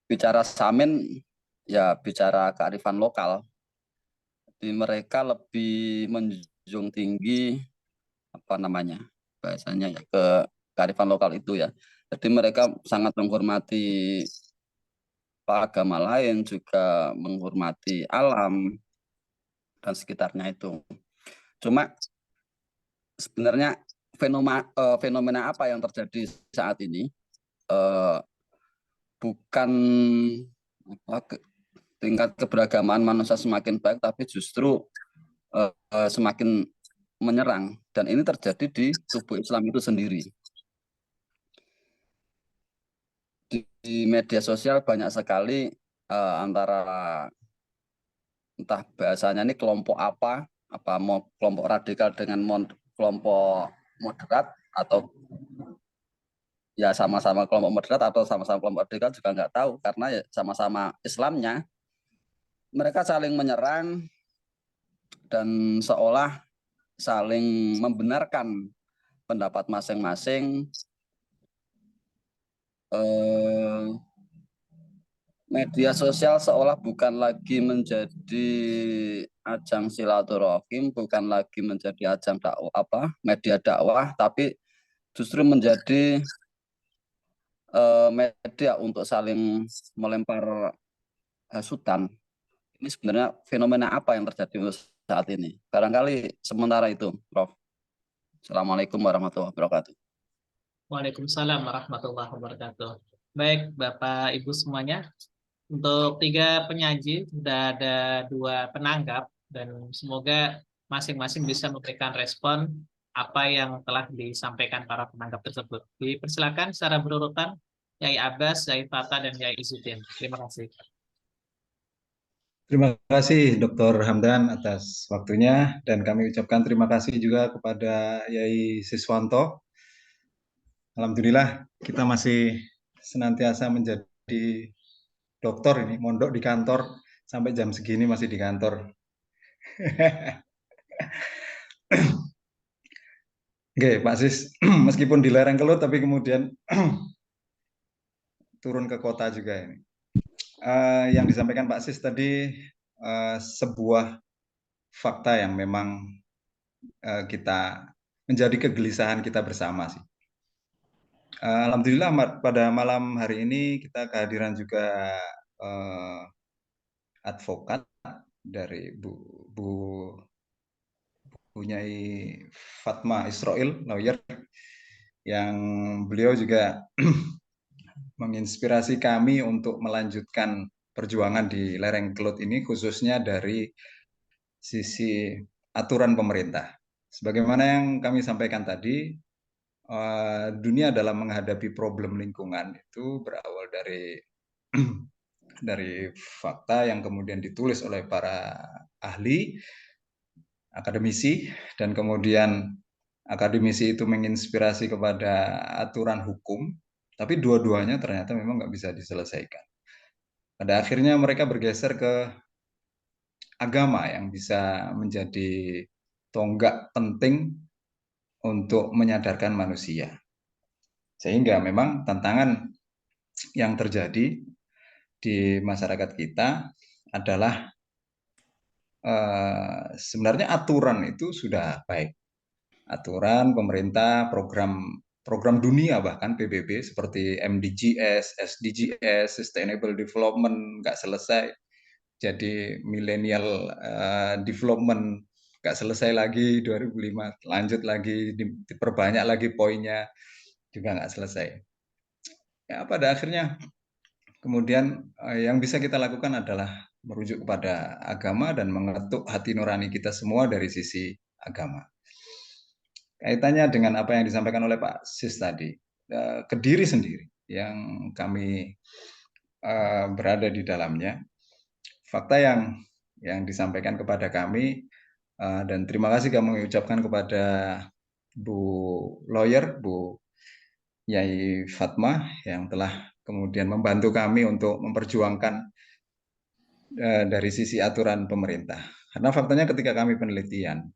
bicara Samin ya bicara kearifan lokal. Jadi mereka lebih menjunjung tinggi bahasanya ya kearifan lokal itu ya. Jadi mereka sangat menghormati agama lain, juga menghormati alam dan sekitarnya itu. Cuma sebenarnya fenomena apa yang terjadi saat ini bukan tingkat keberagaman manusia semakin baik, tapi justru semakin menyerang, dan ini terjadi di tubuh Islam itu sendiri. Di media sosial banyak sekali antara entah bahasanya ini kelompok apa mau kelompok radikal dengan kelompok moderat, atau ya sama-sama kelompok moderat atau sama-sama kelompok radikal juga nggak tahu, karena ya sama-sama Islamnya. Mereka saling menyerang dan seolah saling membenarkan pendapat masing-masing. Media sosial seolah bukan lagi menjadi ajang silaturahim, bukan lagi menjadi ajang dakwah, media dakwah, tapi justru menjadi media untuk saling melempar hasutan. Ini sebenarnya fenomena apa yang terjadi saat ini? Barangkali sementara itu, Prof. Assalamualaikum warahmatullahi wabarakatuh. Waalaikumsalam warahmatullahi wabarakatuh. Baik, Bapak Ibu semuanya. Untuk 3 penyaji, sudah ada 2 penanggap, dan semoga masing-masing bisa memberikan respon apa yang telah disampaikan para penanggap tersebut. Dipersilakan secara berurutan, Yai Abbas, Yai Fatah, dan Yai Izzuddin. Terima kasih. Terima kasih Dr. Hamdan atas waktunya, dan kami ucapkan terima kasih juga kepada Yai Siswanto. Alhamdulillah kita masih senantiasa menjadi dokter ini, mondok di kantor sampai jam segini masih di kantor. Oke, Pak Sis, meskipun di lereng Kelut tapi kemudian turun ke kota juga ini. Yang disampaikan Pak Sis tadi sebuah fakta yang memang kita menjadi kegelisahan kita bersama sih. Alhamdulillah pada malam hari ini kita kehadiran juga advokat dari Bu Nyai Fatma Israel, lawyer, yang beliau juga menginspirasi kami untuk melanjutkan perjuangan di lereng Kelut ini, khususnya dari sisi aturan pemerintah. Sebagaimana yang kami sampaikan tadi, dunia dalam menghadapi problem lingkungan itu berawal dari fakta yang kemudian ditulis oleh para ahli, akademisi, dan kemudian akademisi itu menginspirasi kepada aturan hukum, tapi dua-duanya ternyata memang nggak bisa diselesaikan. Pada akhirnya mereka bergeser ke agama yang bisa menjadi tonggak penting untuk menyadarkan manusia. Sehingga memang tantangan yang terjadi di masyarakat kita adalah sebenarnya aturan itu sudah baik. Aturan pemerintah, program dunia bahkan PBB seperti MDGs, SDGs, Sustainable Development nggak selesai. Jadi millennial development nggak selesai lagi 2005, lanjut lagi, diperbanyak lagi poinnya, juga nggak selesai. Ya, pada akhirnya kemudian yang bisa kita lakukan adalah merujuk kepada agama dan mengetuk hati nurani kita semua dari sisi agama. Kaitannya dengan apa yang disampaikan oleh Pak Sis tadi, Kediri sendiri yang kami berada di dalamnya, fakta yang disampaikan kepada kami, dan terima kasih kami ucapkan kepada Bu Lawyer, Bu Nyai Fatma yang telah kemudian membantu kami untuk memperjuangkan dari sisi aturan pemerintah. Karena faktanya ketika kami penelitian,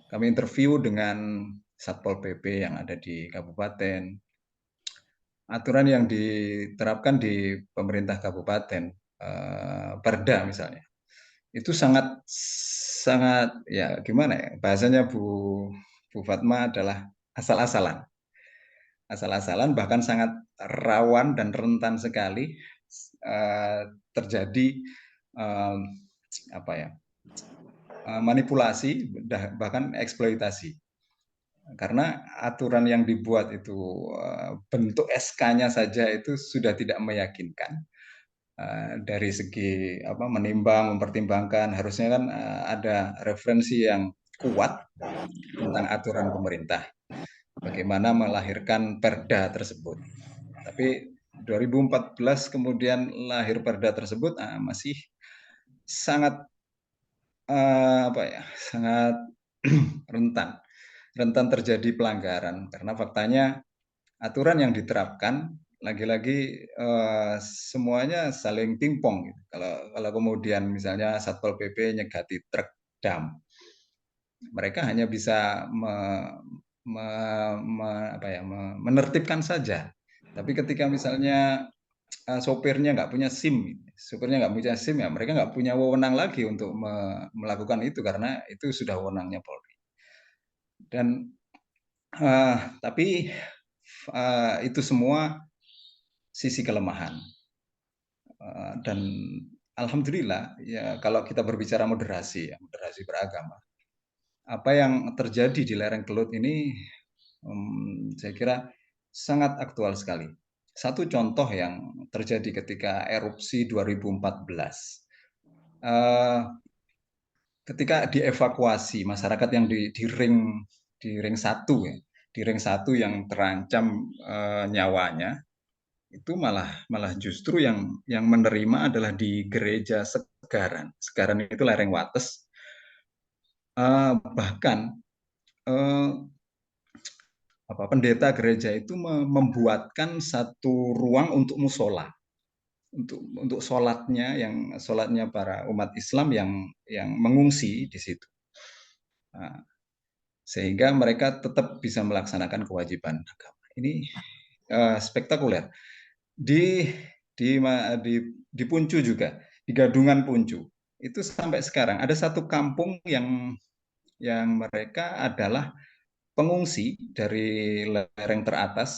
kami interview dengan Satpol PP yang ada di kabupaten, aturan yang diterapkan di pemerintah kabupaten, Perda misalnya, itu sangat ya gimana ya, bahasanya Bu Fatma adalah asal-asalan, bahkan sangat rawan dan rentan sekali terjadi manipulasi bahkan eksploitasi. Karena aturan yang dibuat itu bentuk SK-nya saja itu sudah tidak meyakinkan. Dari segi menimbang, mempertimbangkan, harusnya kan ada referensi yang kuat tentang aturan pemerintah, bagaimana melahirkan Perda tersebut. Tapi 2014 kemudian lahir Perda tersebut masih sangat sangat rentan terjadi pelanggaran, karena faktanya aturan yang diterapkan lagi-lagi semuanya saling pingpong gitu. Kalau kemudian misalnya Satpol PP nyegati truk dam, mereka hanya bisa menertibkan saja. Tapi ketika misalnya sopirnya nggak punya SIM, ya mereka nggak punya wewenang lagi untuk melakukan itu, karena itu sudah wewenangnya Polri. Dan tapi itu semua sisi kelemahan. Dan alhamdulillah ya, kalau kita berbicara moderasi beragama, apa yang terjadi di lereng Kelut ini saya kira sangat aktual sekali. Satu contoh yang terjadi ketika erupsi 2014. Ketika dievakuasi masyarakat yang di ring 1 ya, di ring 1 yang terancam nyawanya, itu malah justru yang menerima adalah di gereja Segaran. Segaran itu lereng Wates. Bahkan pendeta gereja itu membuatkan satu ruang untuk musola, untuk sholatnya para umat Islam yang mengungsi di situ. sehingga mereka tetap bisa melaksanakan kewajiban agama. Ini spektakuler. Di Puncu juga, di Gadungan Puncu, itu sampai sekarang ada satu kampung yang mereka adalah pengungsi dari lereng teratas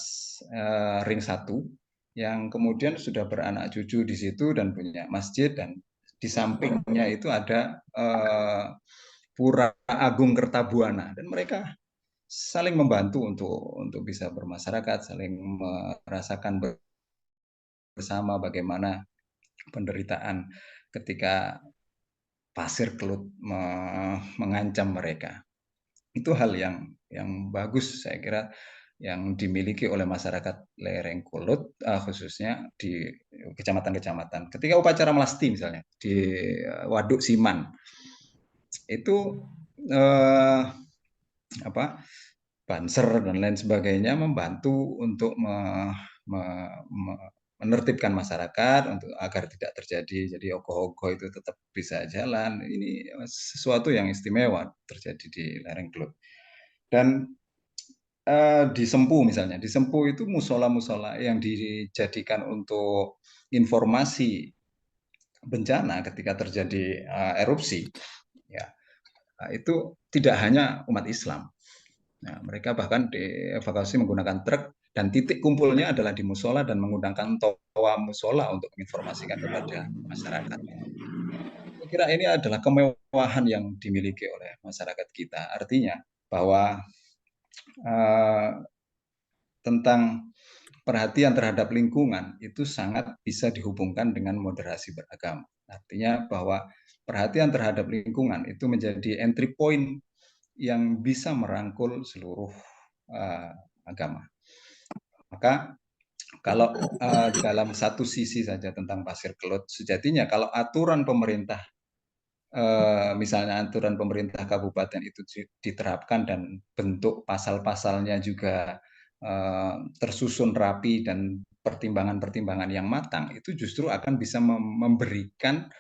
ring 1 yang kemudian sudah beranak cucu di situ dan punya masjid, dan di sampingnya itu ada Pura Agung Kertabuana, dan mereka saling membantu untuk bisa bermasyarakat, saling merasakan bersama bagaimana penderitaan ketika pasir kelut mengancam mereka. Itu hal yang bagus saya kira yang dimiliki oleh masyarakat lereng Kelut, khususnya di kecamatan-kecamatan. Ketika upacara melasti misalnya di Waduk Siman, itu Banser dan lain sebagainya membantu untuk menertibkan masyarakat untuk agar tidak terjadi, jadi ogoh-ogoh itu tetap bisa jalan. Ini sesuatu yang istimewa terjadi di lereng Kelut. Dan di Sempu misalnya, di Sempu itu musola-musola yang dijadikan untuk informasi bencana ketika terjadi erupsi, ya itu tidak hanya umat Islam. Nah, mereka bahkan dievakuasi menggunakan truk, dan titik kumpulnya adalah di musola dan menggunakan toa musola untuk menginformasikan kepada masyarakat. Saya kira ini adalah kemewahan yang dimiliki oleh masyarakat kita. Artinya bahwa tentang perhatian terhadap lingkungan itu sangat bisa dihubungkan dengan moderasi beragama. Artinya bahwa perhatian terhadap lingkungan itu menjadi entry point yang bisa merangkul seluruh agama. Maka kalau dalam satu sisi saja tentang pasir kelut, sejatinya kalau aturan pemerintah, misalnya aturan pemerintah kabupaten itu diterapkan dan bentuk pasal-pasalnya juga tersusun rapi dan pertimbangan-pertimbangan yang matang, itu justru akan bisa memberikan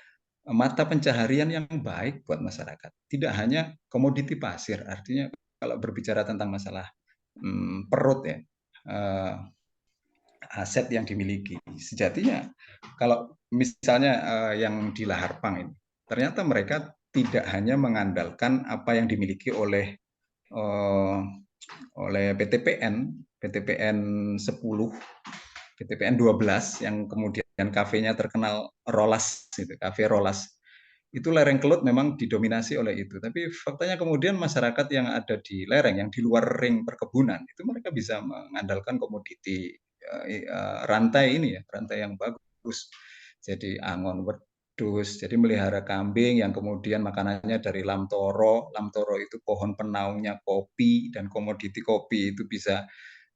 mata pencaharian yang baik buat masyarakat. Tidak hanya komoditi pasir, artinya kalau berbicara tentang masalah perut ya, aset yang dimiliki. Sejatinya kalau misalnya yang di Lahar Pang ini, ternyata mereka tidak hanya mengandalkan apa yang dimiliki oleh PTPN 10, PTPN 12 yang kemudian kafenya terkenal Rolas, itu kafe Rolas. Itu lereng Kelut memang didominasi oleh itu. Tapi faktanya kemudian masyarakat yang ada di lereng, yang di luar ring perkebunan, itu mereka bisa mengandalkan komoditi rantai ini ya, rantai yang bagus. Jadi angon wedhus, jadi melihara kambing yang kemudian makanannya dari lamtoro. Lamtoro itu pohon penaungnya kopi, dan komoditi kopi itu bisa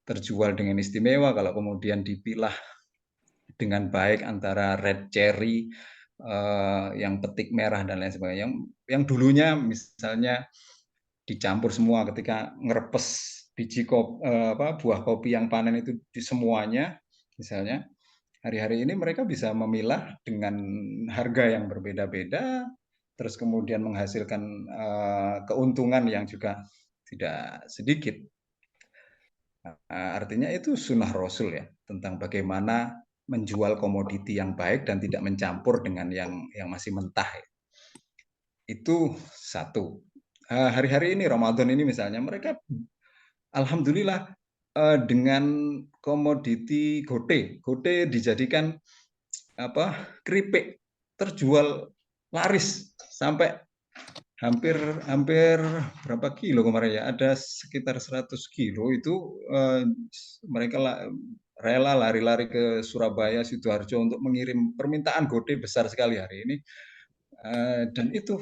terjual dengan istimewa kalau kemudian dipilah dengan baik antara red cherry, yang petik merah dan lain sebagainya. Yang dulunya misalnya dicampur semua ketika ngerepes biji buah kopi yang panen itu di semuanya, misalnya hari-hari ini mereka bisa memilah dengan harga yang berbeda-beda, terus kemudian menghasilkan keuntungan yang juga tidak sedikit. Artinya itu sunnah Rasul ya, tentang bagaimana menjual komoditi yang baik dan tidak mencampur dengan yang masih mentah. Itu satu. Hari-hari ini Ramadan ini misalnya mereka alhamdulillah dengan komoditi gote dijadikan keripik terjual laris sampai hampir berapa kilo kemarin ya, ada sekitar 100 kilo itu mereka rela lari-lari ke Surabaya, Sidoarjo untuk mengirim permintaan gote besar sekali hari ini, dan itu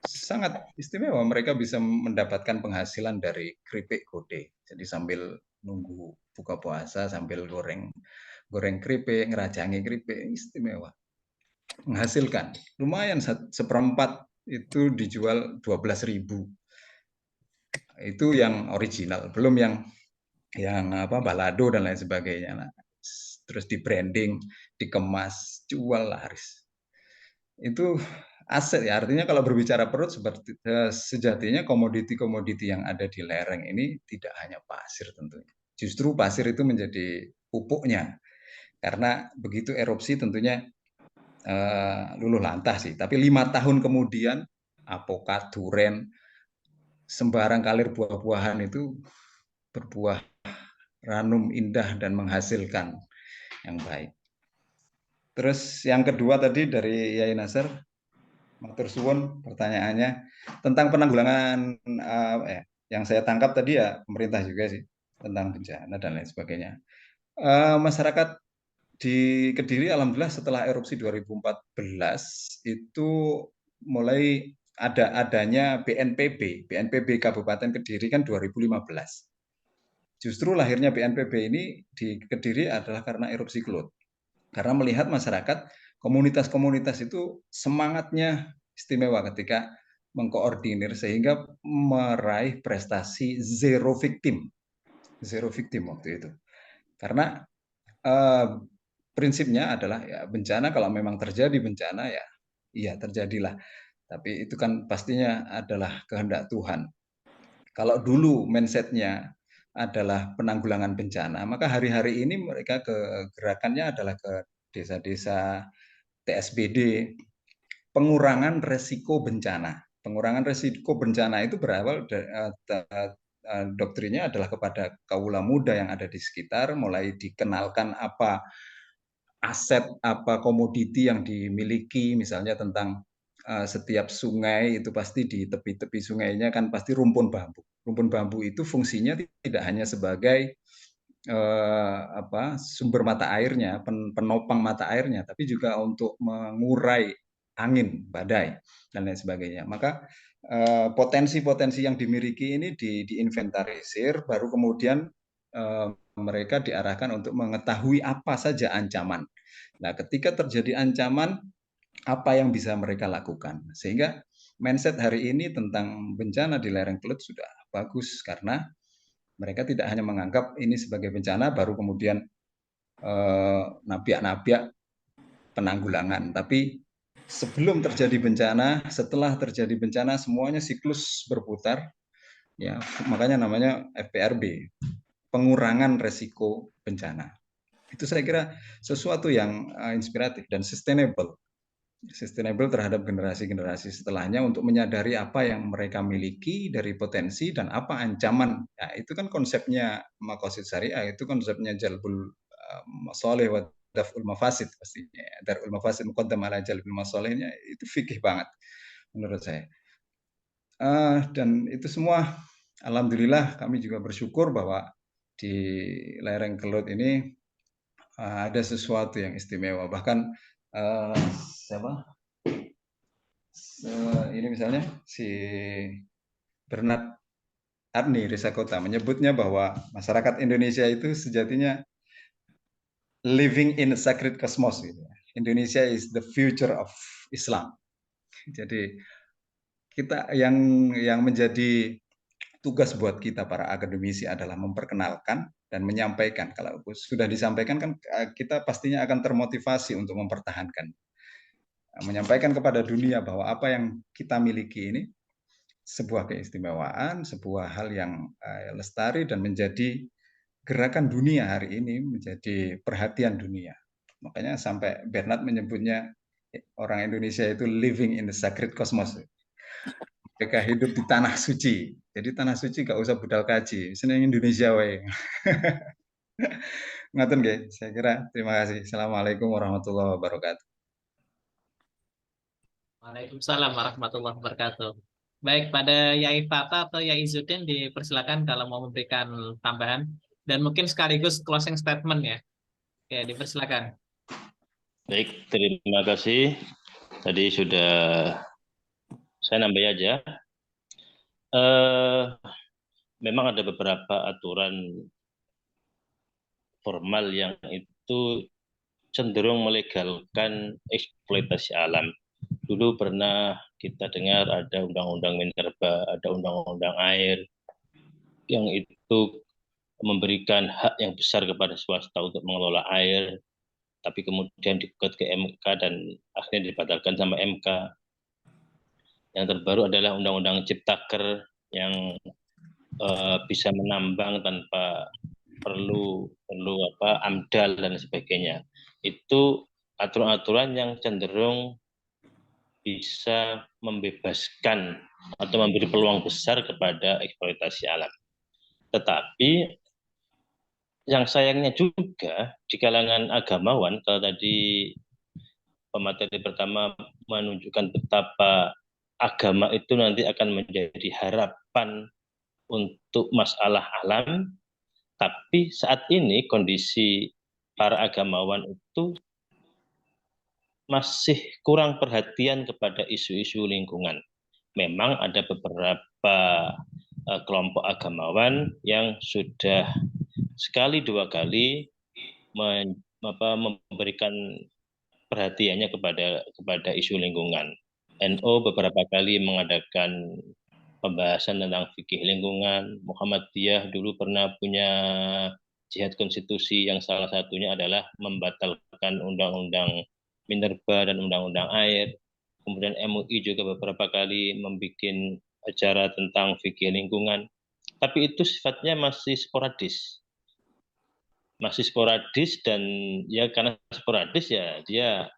sangat istimewa, mereka bisa mendapatkan penghasilan dari keripik gote. Jadi sambil nunggu buka puasa sambil goreng keripik, ngerajangi keripik, istimewa, menghasilkan lumayan, seperempat itu dijual 12.000. Itu yang original, belum yang balado dan lain sebagainya. Nah, terus di branding, dikemas, jual laris. Itu aset ya. Artinya kalau berbicara perut seperti sejatinya komoditi-komoditi yang ada di lereng ini tidak hanya pasir tentunya. Justru pasir itu menjadi pupuknya. Karena begitu erupsi tentunya luluh lantah sih. Tapi 5 tahun kemudian apokat, duren, sembarang kalir buah-buahan itu berbuah ranum indah dan menghasilkan yang baik. Terus yang kedua tadi dari Yai Nasr, matur suwun pertanyaannya tentang penanggulangan yang saya tangkap tadi ya pemerintah juga sih tentang bencana dan lain sebagainya. Masyarakat di Kediri alhamdulillah setelah erupsi 2014 itu mulai adanya BNPB Kabupaten Kediri kan 2015. Justru lahirnya BNPB ini di Kediri adalah karena erupsi Kelut. Karena melihat masyarakat, komunitas-komunitas itu semangatnya istimewa ketika mengkoordinir sehingga meraih prestasi zero victim waktu itu. Karena prinsipnya adalah ya bencana kalau memang terjadi bencana ya iya terjadilah. Tapi itu kan pastinya adalah kehendak Tuhan. Kalau dulu mindsetnya adalah penanggulangan bencana, maka hari-hari ini mereka gerakannya adalah ke desa-desa TSBD, pengurangan resiko bencana. Pengurangan resiko bencana itu berawal doktrinnya adalah kepada kaula muda yang ada di sekitar, mulai dikenalkan apa aset, apa komoditi yang dimiliki, misalnya tentang setiap sungai itu pasti di tepi-tepi sungainya kan pasti rumpun bambu. Rumpun bambu itu fungsinya tidak hanya sebagai sumber mata airnya, penopang mata airnya, tapi juga untuk mengurai angin, badai dan lain sebagainya. Maka potensi-potensi yang dimiliki ini diinventarisir, baru kemudian mereka diarahkan untuk mengetahui apa saja ancaman. Nah, ketika terjadi ancaman, apa yang bisa mereka lakukan? Sehingga mindset hari ini tentang bencana di lereng Kelut sudah bagus karena mereka tidak hanya menganggap ini sebagai bencana, baru kemudian nabiak-nabiak penanggulangan. Tapi sebelum terjadi bencana, setelah terjadi bencana, semuanya siklus berputar. Ya, makanya namanya FPRB, pengurangan resiko bencana. Itu saya kira sesuatu yang inspiratif dan sustainable terhadap generasi-generasi setelahnya untuk menyadari apa yang mereka miliki dari potensi dan apa ancaman. Ya, itu kan konsepnya Maqasid Syariah, itu konsepnya Jalbul Masalih wa Daf'ul Mafasid pastinya. Darul Mafasid muqaddam ala Jalbul Masalihnya itu fikih banget menurut saya. Dan itu semua alhamdulillah kami juga bersyukur bahwa di lereng Kelut ini ada sesuatu yang istimewa. Bahkan ini misalnya si Bernard Arni Risakota menyebutnya bahwa masyarakat Indonesia itu sejatinya living in a sacred cosmos. Indonesia is the future of Islam. Jadi kita yang menjadi tugas buat kita para akademisi adalah memperkenalkan dan menyampaikan. Kalau sudah disampaikan kan kita pastinya akan termotivasi untuk mempertahankan. Menyampaikan kepada dunia bahwa apa yang kita miliki ini sebuah keistimewaan, sebuah hal yang lestari dan menjadi gerakan dunia hari ini, menjadi perhatian dunia. Makanya sampai Bernard menyebutnya orang Indonesia itu living in the sacred cosmos. Mereka hidup di tanah suci. Jadi tanah suci gak usah budal kaji, seneng Indonesia wae. Ngaten nggih, saya kira terima kasih. Assalamualaikum warahmatullahi wabarakatuh. Waalaikumsalam warahmatullahi wabarakatuh. Baik, pada Yai Fata atau Yai Izzuddin dipersilakan kalau mau memberikan tambahan dan mungkin sekaligus closing statement ya. Oke, dipersilakan. Baik, terima kasih. Tadi sudah saya nambah aja. Memang ada beberapa aturan formal yang itu cenderung melegalkan eksploitasi alam. Dulu pernah kita dengar ada undang-undang minerba, ada undang-undang air, yang itu memberikan hak yang besar kepada swasta untuk mengelola air, tapi kemudian digugat ke MK dan akhirnya dibatalkan sama MK. Yang terbaru adalah Undang-Undang Ciptaker yang bisa menambang tanpa perlu AMDAL dan sebagainya. Itu aturan-aturan yang cenderung bisa membebaskan atau memberi peluang besar kepada eksploitasi alam. Tetapi yang sayangnya juga di kalangan agamawan, kalau tadi pemateri pertama menunjukkan betapa agama itu nanti akan menjadi harapan untuk masalah alam, tapi saat ini kondisi para agamawan itu masih kurang perhatian kepada isu-isu lingkungan. Memang ada beberapa kelompok agamawan yang sudah sekali dua kali memberikan perhatiannya kepada isu lingkungan. NU beberapa kali mengadakan pembahasan tentang fikih lingkungan. Muhammadiyah dulu pernah punya jihad konstitusi yang salah satunya adalah membatalkan undang-undang minerba dan undang-undang air. Kemudian MUI juga beberapa kali membuat acara tentang fikih lingkungan. Tapi itu sifatnya masih sporadis. Dan ya karena sporadis ya dia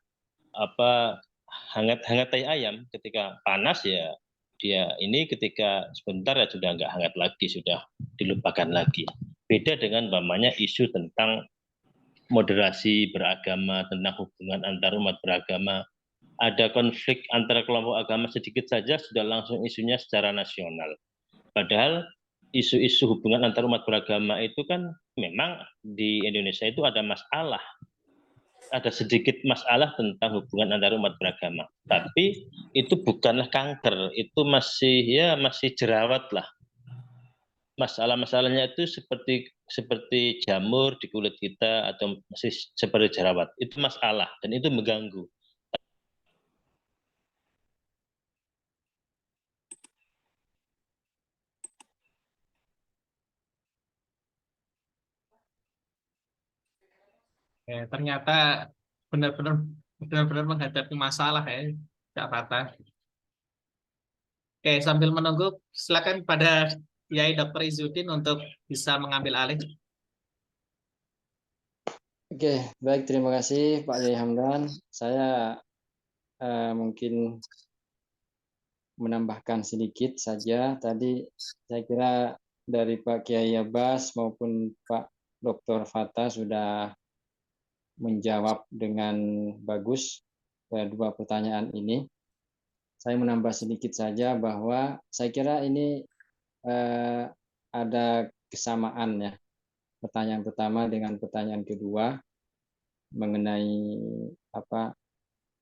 hangat-hangat tai ayam. Ketika panas ya dia ini, ketika sebentar ya sudah nggak hangat lagi, sudah dilupakan lagi. Beda dengan umpamanya isu tentang moderasi beragama, tentang hubungan antar umat beragama. Ada konflik antara kelompok agama sedikit saja sudah langsung isunya secara nasional. Padahal isu-isu hubungan antar umat beragama itu kan memang di Indonesia itu ada sedikit masalah tentang hubungan antar umat beragama. Tapi itu bukanlah kanker, itu masih jerawat lah. Masalah-masalahnya itu seperti jamur di kulit kita atau masih seperti jerawat. Itu masalah dan itu mengganggu. Ternyata benar-benar menghadapi masalah ya, Kak Fata. Oke, sambil menunggu, silakan pada Yai Dr. Izzuddin untuk bisa mengambil alih. Oke, baik, terima kasih Pak Yai Hamdan. Saya mungkin menambahkan sedikit saja. Tadi saya kira dari Pak Kiai Abbas maupun Pak Dr. Fata sudah menjawab dengan bagus kedua pertanyaan ini. Saya menambah sedikit saja bahwa saya kira ini ada kesamaan ya, pertanyaan pertama dengan pertanyaan kedua mengenai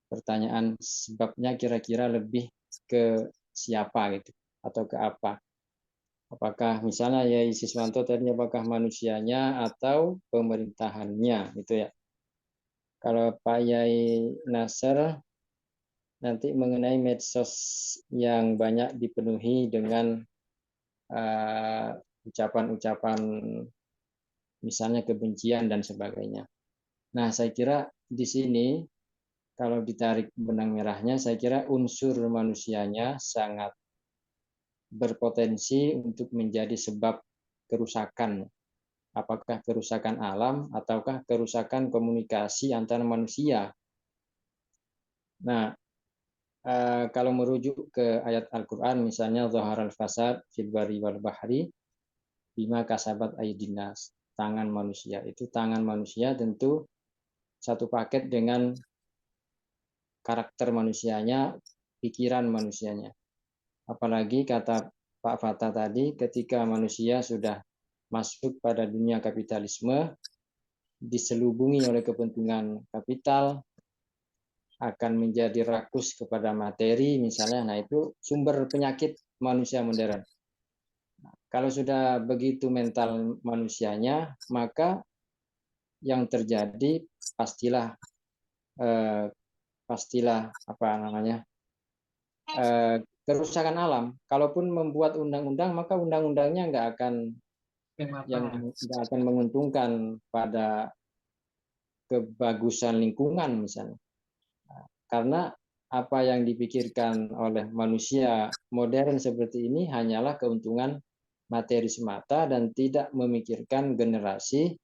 pertanyaan sebabnya kira-kira lebih ke siapa gitu atau ke apa. Apakah misalnya Yai Siswanto tadi apakah manusianya atau pemerintahannya gitu ya. Kalau Pak Yai Nasr nanti mengenai medsos yang banyak dipenuhi dengan ucapan-ucapan misalnya kebencian dan sebagainya. Nah, saya kira di sini kalau ditarik benang merahnya, saya kira unsur manusianya sangat berpotensi untuk menjadi sebab kerusakan. Apakah kerusakan alam ataukah kerusakan komunikasi antara manusia. Nah, kalau merujuk ke ayat Al-Quran, misalnya Zaharal fasad fil barri wal bahri bima kasabat aydinas, tangan manusia. Itu tangan manusia tentu satu paket dengan karakter manusianya, pikiran manusianya. Apalagi kata Pak Fata tadi, ketika manusia sudah masuk pada dunia kapitalisme, diselubungi oleh kepentingan kapital, akan menjadi rakus kepada materi misalnya, nah itu sumber penyakit manusia modern. Nah, kalau sudah begitu mental manusianya, maka yang terjadi pastilah kerusakan alam. Kalaupun membuat undang-undang, maka undang-undangnya nggak akan menguntungkan pada kebagusan lingkungan misalnya. Karena apa yang dipikirkan oleh manusia modern seperti ini hanyalah keuntungan materi semata dan tidak memikirkan generasi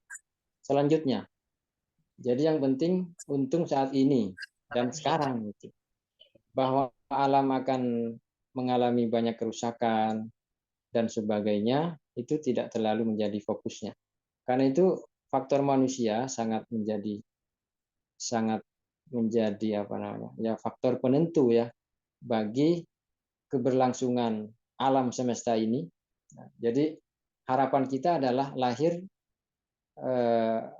selanjutnya. Jadi yang penting untung saat ini dan sekarang gitu. Bahwa alam akan mengalami banyak kerusakan dan sebagainya itu tidak terlalu menjadi fokusnya. Karena itu faktor manusia sangat menjadi faktor penentu ya bagi keberlangsungan alam semesta ini. Jadi harapan kita adalah lahir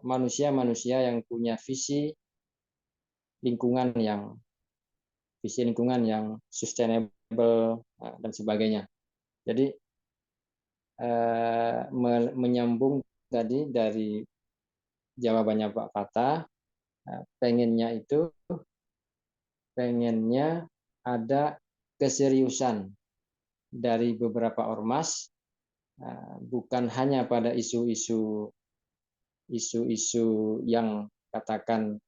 manusia-manusia yang punya visi lingkungan yang sustainable dan sebagainya. Jadi menyambung tadi dari jawabannya Pak Fatah, pengennya ada keseriusan dari beberapa ormas, bukan hanya pada isu-isu yang katakan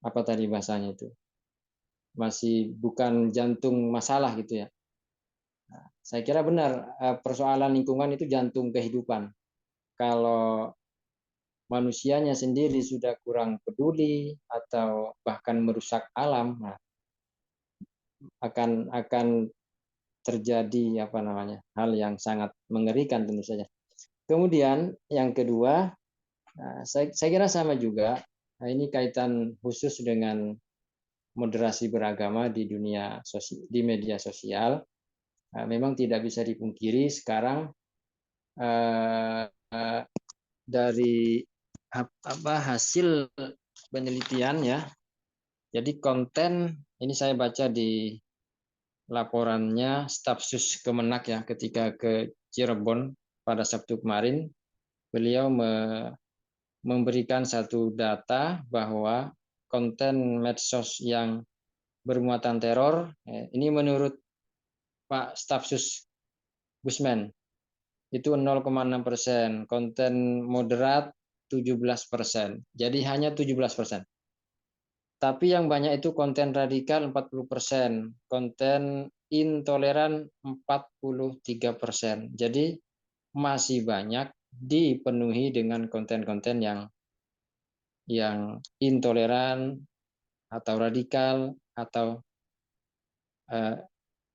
apa tadi bahasanya itu masih bukan jantung masalah gitu ya. Saya kira benar persoalan lingkungan itu jantung kehidupan. Kalau manusianya sendiri sudah kurang peduli atau bahkan merusak alam, akan terjadi hal yang sangat mengerikan tentu saja. Kemudian yang kedua, saya kira sama juga. Nah, ini kaitan khusus dengan moderasi beragama di media sosial. Memang tidak bisa dipungkiri sekarang dari hasil penelitian ya. Jadi konten ini saya baca di laporannya Stafsus Kemenak ya ketika ke Cirebon pada Sabtu kemarin, beliau memberikan satu data bahwa konten medsos yang bermuatan teror ini menurut Pak Stafsus Gusman itu 0,6%, konten moderat 17%. Jadi hanya 17%. Tapi yang banyak itu konten radikal 40%, konten intoleran 43%. Jadi masih banyak dipenuhi dengan konten-konten yang intoleran atau radikal atau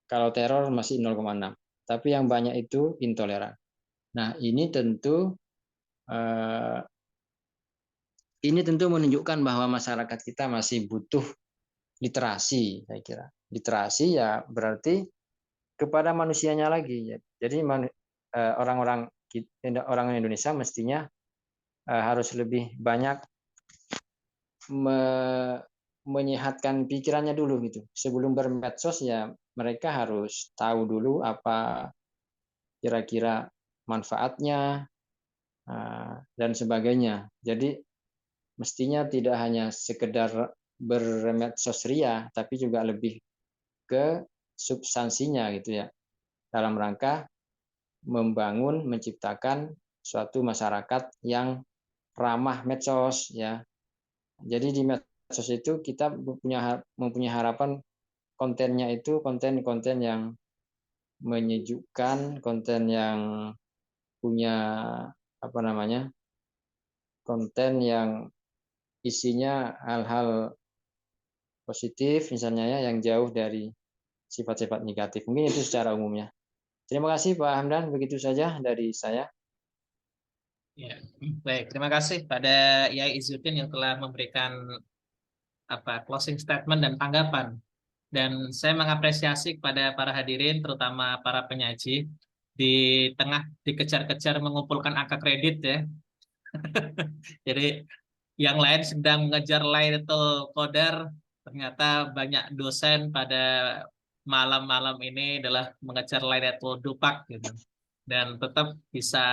kalau teror masih 0,6. Tapi yang banyak itu intoleran. Nah, ini tentu menunjukkan bahwa masyarakat kita masih butuh literasi, saya kira. Literasi ya berarti kepada manusianya lagi. Jadi orang-orang Indonesia mestinya harus lebih banyak menyehatkan pikirannya dulu gitu. Sebelum bermedsos ya mereka harus tahu dulu apa kira-kira manfaatnya dan sebagainya. Jadi mestinya tidak hanya sekedar bermedsos ria, tapi juga lebih ke substansinya gitu ya. Dalam rangka menciptakan suatu masyarakat yang ramah medsos ya. Jadi di medsos itu kita mempunyai harapan kontennya itu konten-konten yang menyejukkan, konten yang punya konten yang isinya hal-hal positif misalnya ya, yang jauh dari sifat-sifat negatif. Mungkin itu secara umumnya. Terima kasih Pak Hamdan, begitu saja dari saya. Ya, baik. Terima kasih pada Yai Izzuddin yang telah memberikan closing statement dan tanggapan. Dan saya mengapresiasi kepada para hadirin, terutama para penyaji, di tengah dikejar-kejar mengumpulkan angka kredit ya. Jadi yang lain sedang mengejar Lailatul Qadar, ternyata banyak dosen pada malam-malam ini adalah mengejar Lailatul Dupak gitu. Dan tetap bisa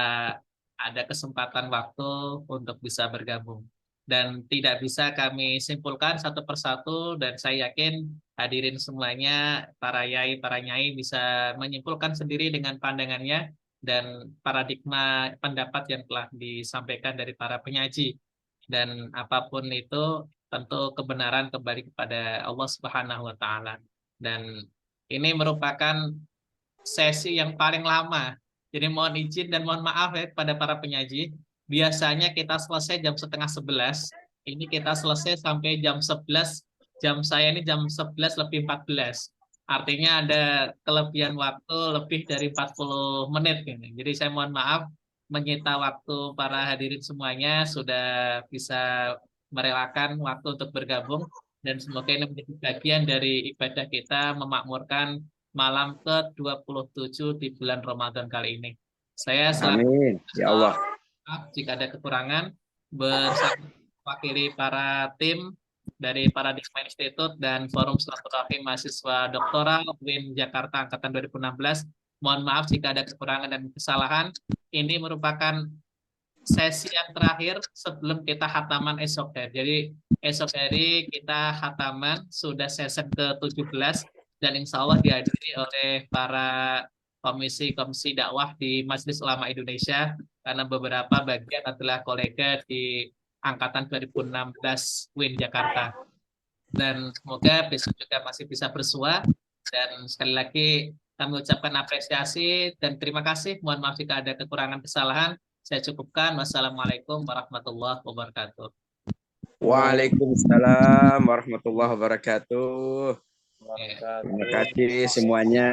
ada kesempatan waktu untuk bisa bergabung. Dan tidak bisa kami simpulkan satu persatu, dan saya yakin hadirin semuanya, para yai, para nyai bisa menyimpulkan sendiri dengan pandangannya dan paradigma pendapat yang telah disampaikan dari para penyaji. Dan apapun itu tentu kebenaran kembali kepada Allah Subhanahu wa taala. Dan ini merupakan sesi yang paling lama. Jadi mohon izin dan mohon maaf ya kepada para penyaji. Biasanya kita selesai jam setengah 11. Ini kita selesai sampai jam 11. Jam saya ini jam 11 lebih 14. Artinya ada kelebihan waktu lebih dari 40 menit. Jadi saya mohon maaf menyita waktu para hadirin semuanya, sudah bisa merelakan waktu untuk bergabung, dan semoga ini menjadi bagian dari ibadah kita memakmurkan malam ke-27 di bulan Ramadan kali ini. Saya Amin. Ya Allah. Maaf jika ada kekurangan, bersama wakili para tim dari Paradigma Institute dan Forum Silaturahim Mahasiswa Doktoral UIN Jakarta Angkatan 2016. Mohon maaf jika ada kekurangan dan kesalahan. Ini merupakan sesi yang terakhir sebelum kita khataman esok hari. Jadi esok hari kita khataman, sudah sesi ke-17, dan insya Allah dihadiri oleh para komisi-komisi dakwah di Majelis Ulama Indonesia, karena beberapa bagian adalah kolega di Angkatan 2016 UIN Jakarta. Dan semoga besok juga masih bisa bersua. Dan sekali lagi kami ucapkan apresiasi dan terima kasih. Mohon maaf jika ada kekurangan kesalahan. Saya cukupkan. Wassalamualaikum warahmatullahi wabarakatuh. Waalaikumsalam warahmatullahi wabarakatuh. Terima kasih semuanya.